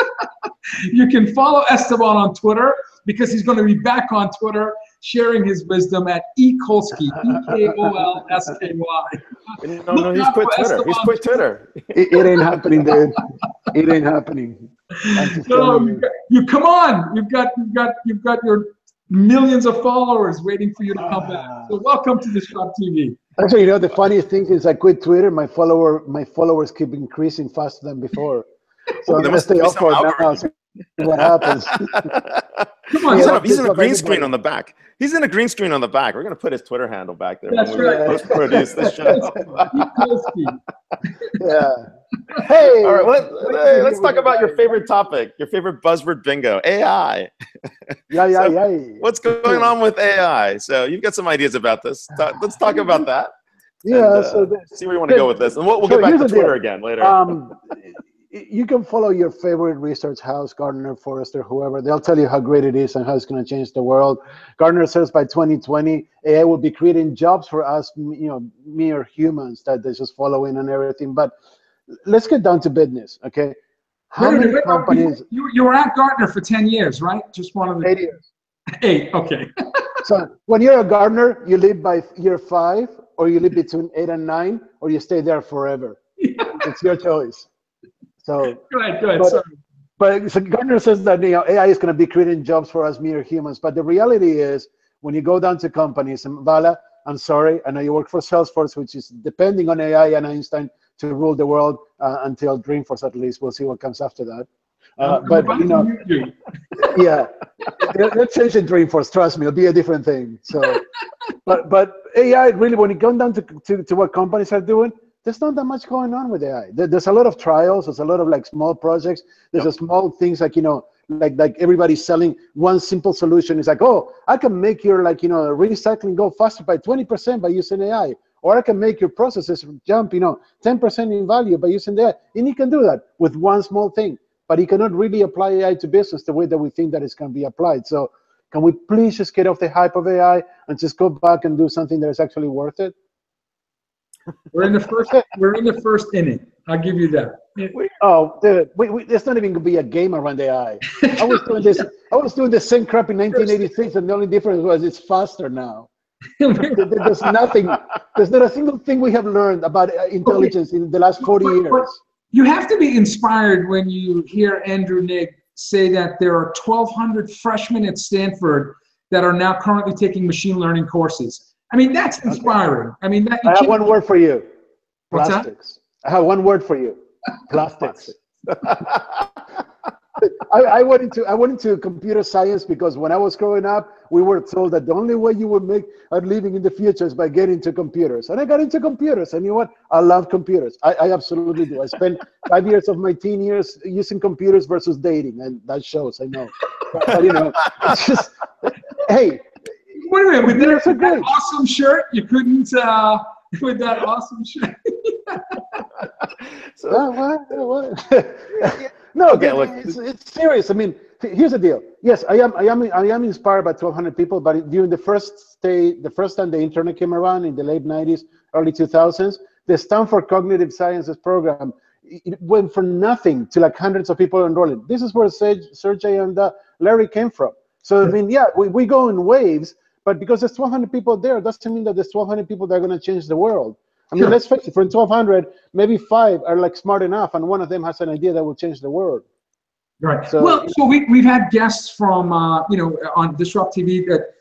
You can follow Esteban on Twitter, because he's going to be back on Twitter sharing his wisdom at eKolsky, E-K-O-L-S-K-Y. No, he's quit Twitter. He's quit Twitter. It ain't happening, dude. It ain't happening. No, you come on. You've got your millions of followers waiting for you to come back. So welcome to DisrupTV. Actually, the funniest thing is I quit Twitter. My followers keep increasing faster than before. So I'm gonna stay off for now. See what happens. Come on, he's in a green screen on the back. He's in a green screen on the back. We're gonna put his Twitter handle back there. That's right. Post-produce this show. Yeah. Hey. All right. Let's talk about your favorite topic, your favorite buzzword bingo, AI. Yeah. What's going on with AI? So you've got some ideas about this. Let's talk about that. Yeah. And, see where you want to go with this, and we'll get back to Twitter again later. You can follow your favorite research house, Gartner, Forrester, whoever. They'll tell you how great it is and how it's going to change the world. Gartner says by 2020, AI will be creating jobs for us, mere humans that they're just following and everything. But let's get down to business, okay? How many companies? You were at Gartner for 10 years, right? Just one of the 8 years. 8, okay. So when you're a Gartner, you live by year 5, or you live between 8 and 9, or you stay there forever. It's your choice. So good. But so Gartner says that AI is going to be creating jobs for us mere humans. But the reality is, when you go down to companies, and Vala, I'm sorry, I know you work for Salesforce, which is depending on AI and Einstein to rule the world until Dreamforce, at least. We'll see what comes after that. But yeah, let's change in Dreamforce. Trust me, it'll be a different thing. So, but AI really, when it comes down to what companies are doing, there's not that much going on with AI. There's a lot of trials. There's a lot of small projects. There's a small things like, like everybody's selling one simple solution. It's like, oh, I can make your recycling go faster by 20% by using AI, or I can make your processes jump 10% in value by using AI. And you can do that with one small thing, but you cannot really apply AI to business the way that we think that it's going to be applied. So can we please just get off the hype of AI and just go back and do something that is actually worth it? We're in the first inning. I'll give you that. Dude, there's not even gonna be a game around AI. I was doing the same crap in 1986, and the only difference was it's faster now. There's nothing. There's not a single thing we have learned about intelligence in the last 40 years. You have to be inspired when you hear Andrew Ng say that there are 1,200 freshmen at Stanford that are now currently taking machine learning courses. I mean, that's inspiring. I mean, I have one word for you. What's Plastics. I have one word for you. Plastics. I went into computer science because when I was growing up, we were told that the only way you would make a living in the future is by getting into computers. And I got into computers. And you know what? I love computers. I absolutely do. I spent 5 years of my teen years using computers versus dating. And that shows, I know. But it's just, hey. Wait a minute, with that awesome shirt, you couldn't, with that awesome shirt. What? No, okay, look, it's serious. I mean, here's the deal. Yes, I am inspired by 1,200 people, but during the first time the internet came around in the late 90s, early 2000s, the Stanford Cognitive Sciences program, it went from nothing to like hundreds of people enrolling. This is where Sergey and Larry came from. So, I mean, yeah, we go in waves, but because there's 1,200 people there, doesn't mean that there's 1,200 people that are going to change the world. I mean, let's face it, from 1,200, maybe 5 are like smart enough, and one of them has an idea that will change the world. Right. So we've had guests from, on DisrupTV that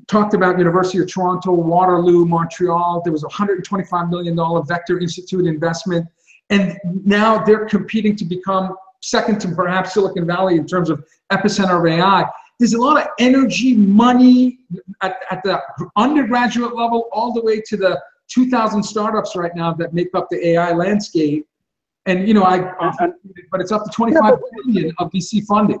talked about University of Toronto, Waterloo, Montreal. There was a $125 million Vector Institute investment, and now they're competing to become second to perhaps Silicon Valley in terms of epicenter of AI. There's a lot of energy, money at the undergraduate level, all the way to the 2,000 startups right now that make up the AI landscape. And, but it's up to 25 billion of VC funding.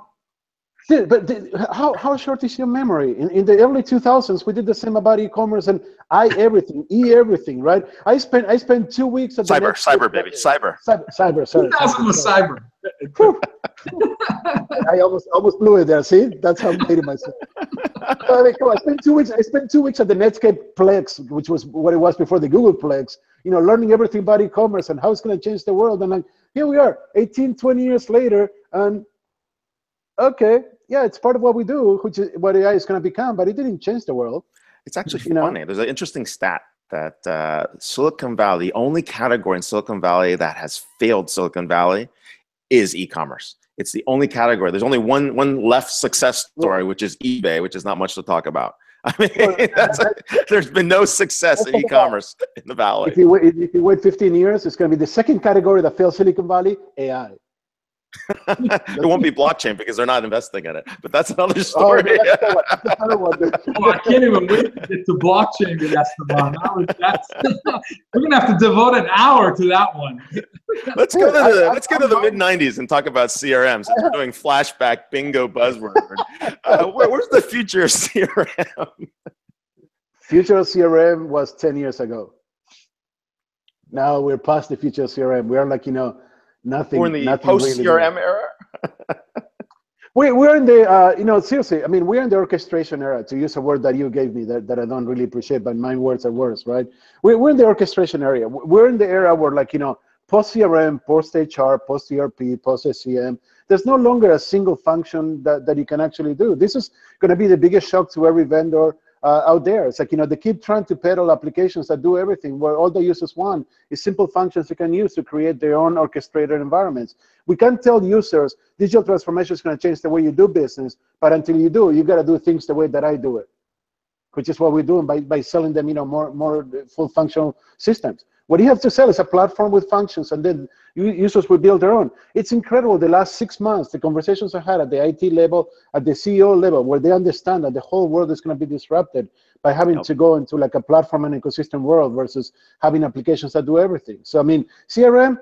But how short is your memory? In the early 2000s, we did the same about e-commerce and everything, right? I spent 2 weeks at cyber. Cyber. 2000 was cyber. I almost blew it there. See, that's how I'm hating myself. I mean, come on, I spent 2 weeks at the Netscape Plex, which was what it was before the Google Plex. Learning everything about e-commerce and how it's going to change the world. And like, here we are, 18, 20 years later, and okay, yeah, it's part of what we do, which is what AI is going to become, but it didn't change the world. It's actually funny. There's an interesting stat that Silicon Valley, the only category in Silicon Valley that has failed Silicon Valley is e-commerce. It's the only category. There's only one left success story, which is eBay, which is not much to talk about. I mean, there's been no success in e-commerce in the Valley. If you wait 15 years, it's going to be the second category that fails Silicon Valley, AI. It won't be blockchain because they're not investing in it. But that's another story. I can't even wait to get to blockchain with Esteban. We're gonna have to devote an hour to that one. Let's go to the mid-90s and talk about CRM. Since we're doing flashback bingo buzzword. Where's the future of CRM? Future of CRM was 10 years ago. Now we're past the future of CRM. We are like, nothing. We're in the post-CRM really era? We're in the, seriously, I mean, we're in the orchestration era, to use a word that you gave me that I don't really appreciate, but my words are worse, right? We're in the orchestration area. We're in the era where, like, post-CRM, post-HR, post-ERP, post-SCM, there's no longer a single function that you can actually do. This is going to be the biggest shock to every vendor out there. It's like, they keep trying to peddle applications that do everything, where all the users want is simple functions they can use to create their own orchestrated environments. We can't tell users digital transformation is going to change the way you do business, but until you do, you got to do things the way that I do it, which is what we're doing by selling them, more full functional systems. What you have to sell is a platform with functions, and then users will build their own. It's incredible. The last 6 months, the conversations I had at the IT level, at the CEO level, where they understand that the whole world is going to be disrupted by having to go into like a platform and ecosystem world versus having applications that do everything. So, I mean, CRM,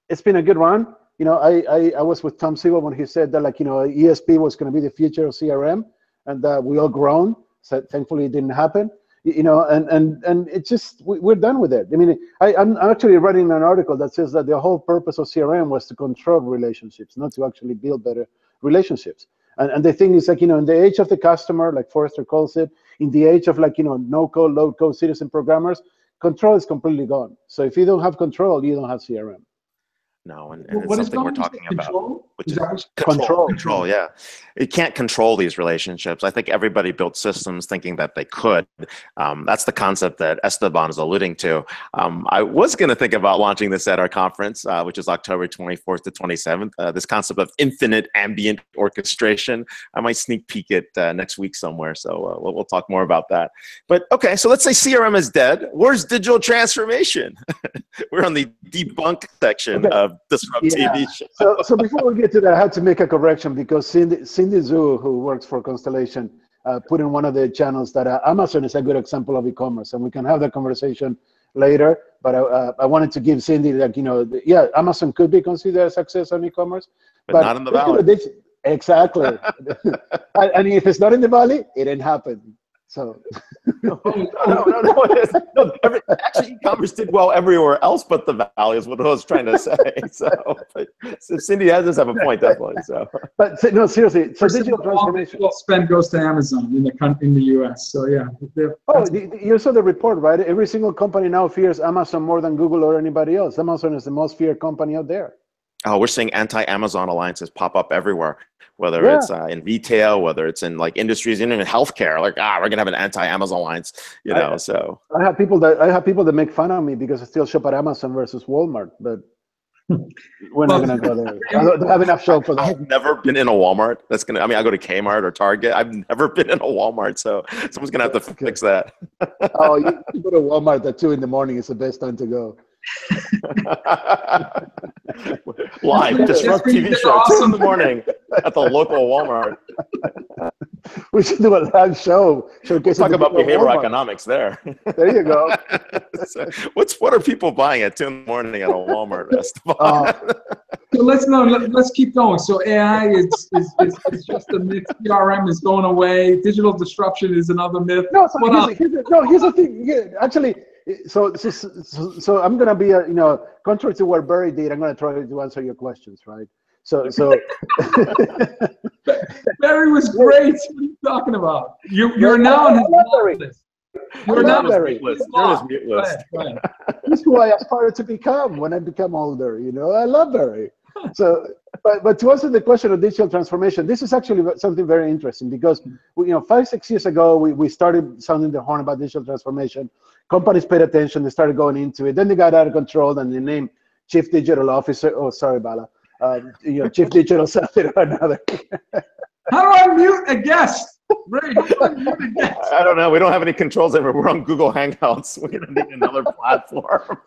it's been a good run. I was with Tom Siegel when he said that, like, ESP was going to be the future of CRM, and we all groaned. So thankfully, it didn't happen. And it's just, we're done with it. I mean, I'm actually writing an article that says that the whole purpose of CRM was to control relationships, not to actually build better relationships. And the thing is, like, in the age of the customer, like Forrester calls it, in the age of, like, no-code, low-code citizen programmers, control is completely gone. So if you don't have control, you don't have CRM. No, and it's something we're talking about, which is control. Yeah, you can't control these relationships. I think everybody built systems thinking that they could. That's the concept that Esteban is alluding to. I was going to think about launching this at our conference, which is October 24th to 27th. This concept of infinite ambient orchestration. I might sneak peek it next week somewhere. So we'll talk more about that. But okay, so let's say CRM is dead. Where's digital transformation? We're on the debunk section of DisrupTV show. So before we get to that, I have to make a correction, because Cindy Zhu, who works for Constellation, put in one of the channels that Amazon is a good example of e-commerce, and we can have that conversation later. But I wanted to give Cindy, like, yeah, Amazon could be considered a success on e-commerce, but not in the Valley. Exactly. And if it's not in the Valley, it didn't happen. So no. Actually, e-commerce did well everywhere else but the Valley, is what I was trying to say. So Cindy does have a point, definitely. So, but no, seriously. So digital transformation. All spend goes to Amazon in the U.S. So yeah. You saw the report, right? Every single company now fears Amazon more than Google or anybody else. Amazon is the most feared company out there. Oh, we're seeing anti-Amazon alliances pop up everywhere, whether it's in retail, whether it's in like industries, even in healthcare. Like, we're gonna have an anti-Amazon alliance, So I have people that make fun of me because I still shop at Amazon versus Walmart, but we're not gonna go there. I don't have enough show for that. I've never been in a Walmart. I go to Kmart or Target. I've never been in a Walmart, so someone's gonna have to fix that. Oh, you go to Walmart at 2 in the morning. It's the best time to go. Live DisrupTV show, 2 in the morning at the local Walmart. We should do a live show. Talk about behavioral economics there. There you go. What are people buying at 2 in the morning at a Walmart, Esteban? So let's keep going. So AI is just a myth. CRM is going away. Digital disruption is another myth. No, here's the thing. Yeah, actually, so I'm gonna be contrary to what Barry did. I'm gonna try to answer your questions, right? So Barry was great. What are you talking about? You're now on his mute list. You're now on his mute list. This is who I aspire to become when I become older. I love Barry. So, but to answer the question of digital transformation, this is actually something very interesting, because 5-6 years ago we started sounding the horn about digital transformation. Companies paid attention. They started going into it. Then they got out of control, and they named Chief Digital Officer. Oh, sorry, Bala. Chief Digital something or another. How do I mute a guest? Ray, how do I mute a guest? I don't know. We don't have any controls over. We're on Google Hangouts. We're gonna need another platform.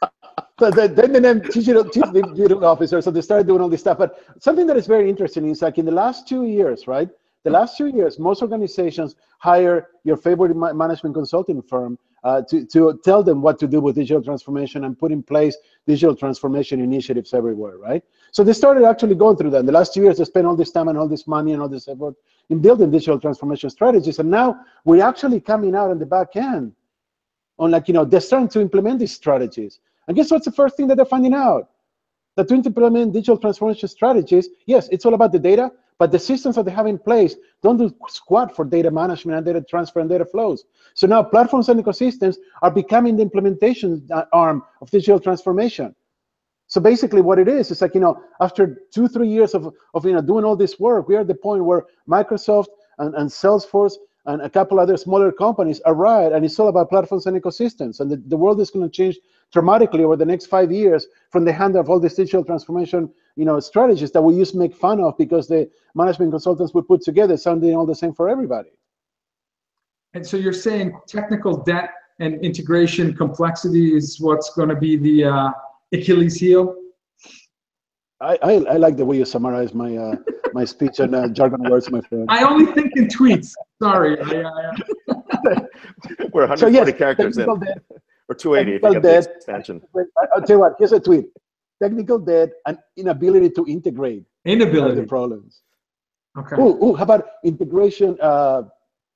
So then they named Chief Digital Officer. So they started doing all this stuff. But something that is very interesting is, like, in the last 2 years, right? The last 2 years, most organizations hire your favorite management consulting firm to tell them what to do with digital transformation and put in place digital transformation initiatives everywhere, right? So they started actually going through that. In the last 2 years, they spent all this time and all this money and all this effort in building digital transformation strategies. And now we're actually coming out on the back end on, like, they're starting to implement these strategies. And guess what's the first thing that they're finding out? That to implement digital transformation strategies, yes, it's all about the data, but the systems that they have in place don't do squat for data management and data transfer and data flows. So now platforms and ecosystems are becoming the implementation arm of digital transformation. So basically what it is like, after 2-3 years of doing all this work, we are at the point where Microsoft and Salesforce and a couple other smaller companies arrive, and it's all about platforms and ecosystems. And the world is going to change dramatically over the next 5 years from the hand of all these digital transformation strategies that we used to make fun of because the management consultants would put together something all the same for everybody. And so you're saying technical debt and integration complexity is what's going to be the Achilles heel? I like the way you summarize my my speech and jargon words, my friend. I only think in tweets. Sorry. We're 140 characters in. Or 280 if you get the extension. I'll tell you what, here's a tweet. technical debt, and inability to integrate. Inability. The problems. Okay. How about integration?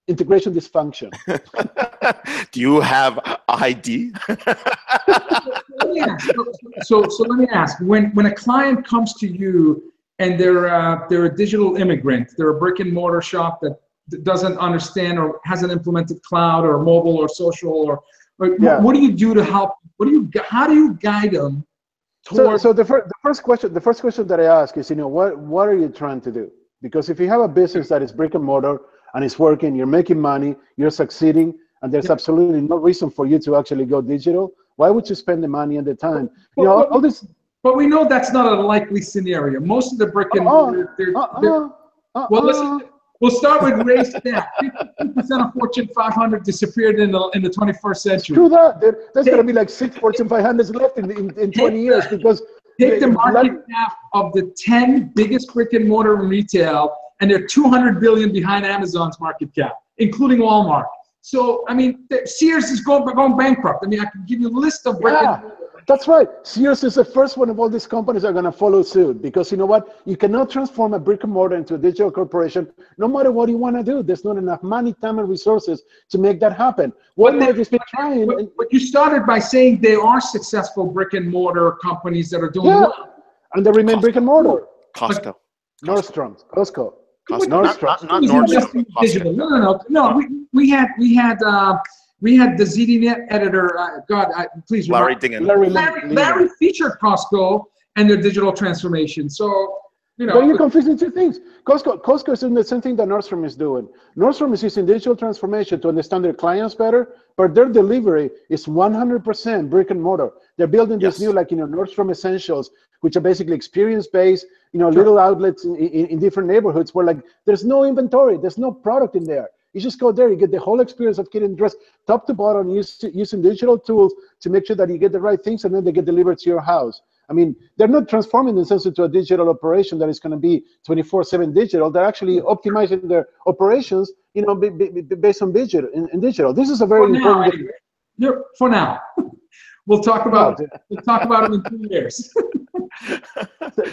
Integration dysfunction. Do you have ID? So let me ask: when a client comes to you and they're a digital immigrant, they're a brick and mortar shop that doesn't understand or hasn't implemented cloud or mobile or social or what do you do to help? How do you guide them? So the first question that I ask is, what are you trying to do? Because if you have a business that is brick and mortar and it's working, you're making money, you're succeeding, and there's absolutely no reason for you to actually go digital, why would you spend the money and the time? All this. But we know that's not a likely scenario. Most of the brick and mortar, well, listen. We'll start with race stat. 50% of Fortune 500 disappeared in the 21st century. Screw that. There's going to be like 6 Fortune 500s left in 20 years because take the market cap of the 10 biggest brick and mortar retail, and they're 200 billion behind Amazon's market cap, including Walmart. So I mean, Sears is going bankrupt. I mean, I can give you a list of brick and mortar. That's right. Sears is the first one of all these companies that are going to follow suit because you know what? You cannot transform a brick and mortar into a digital corporation no matter what you want to do. There's not enough money, time, and resources to make that happen. Walmart has been trying. But you started by saying they are successful brick and mortar companies that are doing well. And they remain brick and mortar. Costco. Nordstrom's. Costco. Nordstrom. Not Nordstrom. Digital. No. We had the ZDNet editor, please. Larry Dingen. Larry featured Costco and their digital transformation. So, But you're confusing two things. Costco is doing the same thing that Nordstrom is doing. Nordstrom is using digital transformation to understand their clients better, but their delivery is 100% brick and mortar. They're building this new, Nordstrom Essentials, which are basically experience-based, little outlets in different neighborhoods where, there's no inventory, there's no product in there. You just go there, you get the whole experience of getting dressed top to bottom, using digital tools to make sure that you get the right things, and then they get delivered to your house. I mean, they're not transforming themselves into a digital operation that is going to be 24/7 digital. They're actually optimizing their operations, based on digital. This is a very important. For now, we'll talk about it in 2 years.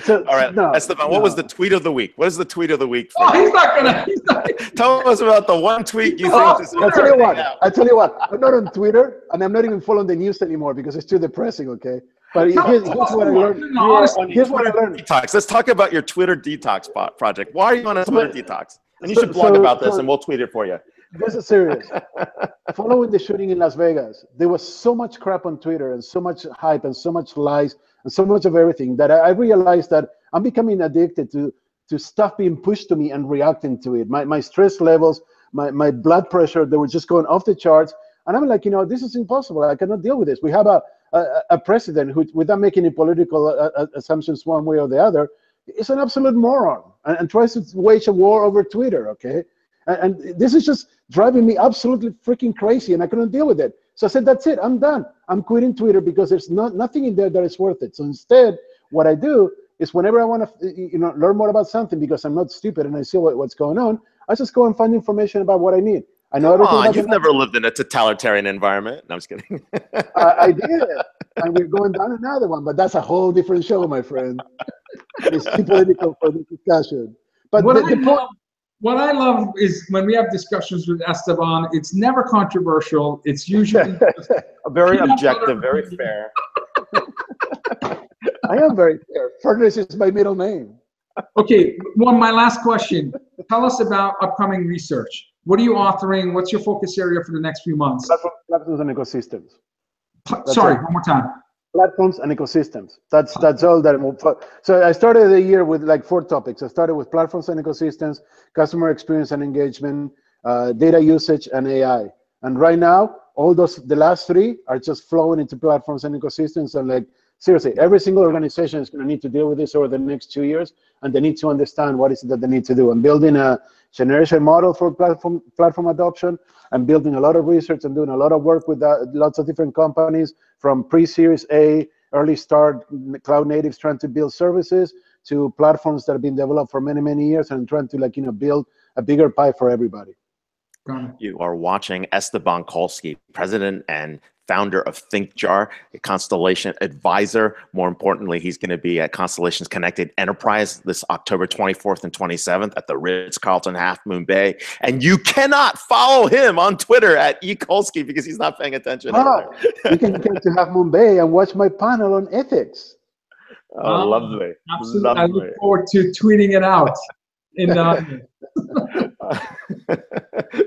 All right, Esteban, what was the tweet of the week? What is the tweet of the week? He's not gonna. Tell us about the one tweet you think is. I tell you what. I'm not on Twitter, and I'm not even following the news anymore because it's too depressing. Okay, but here's what I learned. Here's what I learned. Detox. Let's talk about your Twitter detox project. Why are you on a Twitter detox? And you should blog about this, and we'll tweet it for you. This is serious. Following the shooting in Las Vegas, there was so much crap on Twitter and so much hype and so much lies and so much of everything that I realized that I'm becoming addicted to stuff being pushed to me and reacting to it. My stress levels, my blood pressure, they were just going off the charts. And I'm like, this is impossible. I cannot deal with this. We have a president who, without making any political assumptions one way or the other, is an absolute moron and tries to wage a war over Twitter, okay? And this is just driving me absolutely freaking crazy, and I couldn't deal with it. So I said, that's it, I'm done. I'm quitting Twitter because there's nothing in there that is worth it. So instead, what I do is whenever I want to learn more about something, because I'm not stupid and I see what's going on, I just go and find information about what I need. I know everything about you've never lived in a totalitarian environment. No, I'm just kidding. I did, and we're going down another one, but that's a whole different show, my friend. It's too political for this discussion. But what I love is when we have discussions with Esteban, it's never controversial. It's usually very objective, very fair. I am very fair. Fairness is my middle name. Okay, my last question. Tell us about upcoming research. What are you authoring? What's your focus area for the next few months? Platforms and ecosystems. One more time. Platforms and ecosystems. That's all that. So I started the year with 4 topics. I started with platforms and ecosystems, customer experience and engagement, data usage, and AI. And right now, the last 3 are just flowing into platforms and ecosystems. And seriously, every single organization is going to need to deal with this over the next 2 years, and they need to understand what is it that they need to do. I'm building a generation model for platform adoption. I'm building a lot of research and doing a lot of work with lots of different companies, from pre-Series A, early start cloud natives trying to build services, to platforms that have been developed for many, many years and trying to build a bigger pie for everybody. You are watching Esteban Kolsky, president and founder of ThinkJar, a Constellation advisor. More importantly, he's going to be at Constellation's Connected Enterprise this October 24th and 27th at the Ritz-Carlton Half Moon Bay. And you cannot follow him on Twitter at Kolsky because he's not paying attention. You can come to Half Moon Bay and watch my panel on ethics. Oh, lovely. Absolutely. Lovely. I look forward to tweeting it out.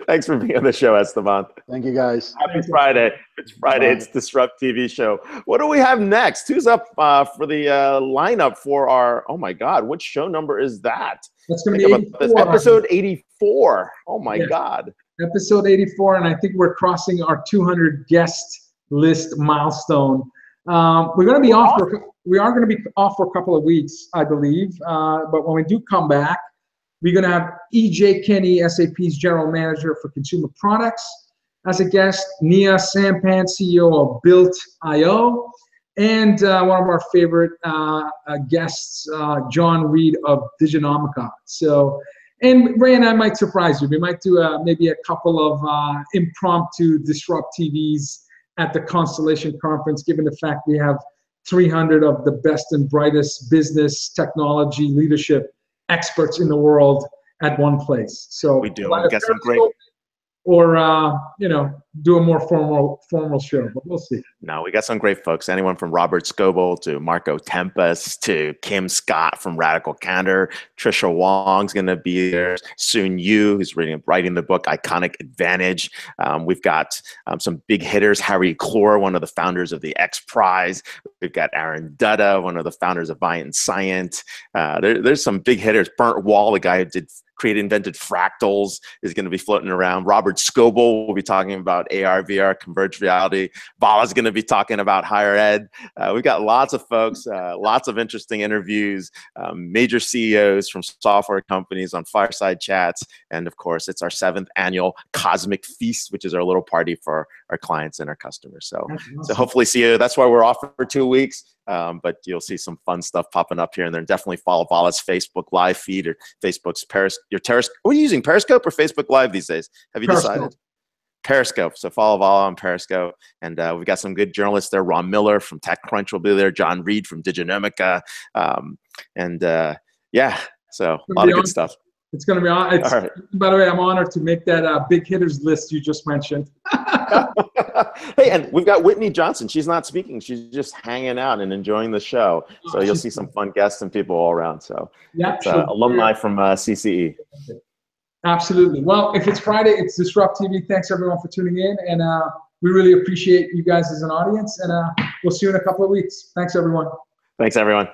Thanks for being on the show, Esteban. Thank you, guys. Happy Friday. It's Friday. It's DisrupTV show. What do we have next? Who's up for the lineup for our, oh my God, which show number is that? That's going to be 84. Episode 84. Oh my God. Episode 84, and I think we're crossing our 200 guest list milestone. We're going to be off. We are going to be off for a couple of weeks, I believe. But when we do come back, we're going to have E.J. Kenny, SAP's General Manager for Consumer Products, as a guest. Nia Sampan, CEO of Built.io, and one of our favorite guests, John Reed of Diginomica. So, and Ray and I might surprise you. We might do maybe a couple of impromptu DisrupTVs at the Constellation Conference, given the fact we have 300 of the best and brightest business, technology, leadership experts in the world at one place. So we do. We got some great. Or do a more formal show, but we'll see. No, we got some great folks. Anyone from Robert Scoble to Marco Tempest to Kim Scott from Radical Candor. Trisha Wong's going to be there. Soon Yu, who's writing the book Iconic Advantage. We've got some big hitters. Harry Clore, one of the founders of the X Prize. We've got Aaron Dutta, one of the founders of Viant Scient. There's some big hitters. Bernd Wall, the guy who invented fractals, is going to be floating around. Robert Scoble will be talking about AR, VR, converged reality. Bala's going to be talking about higher ed. We've got lots of folks, lots of interesting interviews, major CEOs from software companies on fireside chats. And of course, it's our 7th annual Cosmic Feast, which is our little party for our clients and our customers. So, so hopefully see you. That's why we're off for 2 weeks. But you'll see some fun stuff popping up here and there. And definitely follow Bala's Facebook Live feed or Facebook's Periscope. What are you using, Periscope or Facebook Live these days? Have you decided? Periscope. So follow Vala on Periscope. And we've got some good journalists there. Ron Miller from TechCrunch will be there. John Reed from Diginomica. Yeah, so a lot of good stuff. It's going to be on. All right. By the way, I'm honored to make that big hitters list you just mentioned. Hey, and we've got Whitney Johnson. She's not speaking. She's just hanging out and enjoying the show. So you'll see some fun guests and people all around. So yeah, alumni from CCE. Absolutely. Well, if it's Friday, it's DisrupTV. Thanks everyone for tuning in, and we really appreciate you guys as an audience. And we'll see you in a couple of weeks. Thanks everyone. Thanks everyone.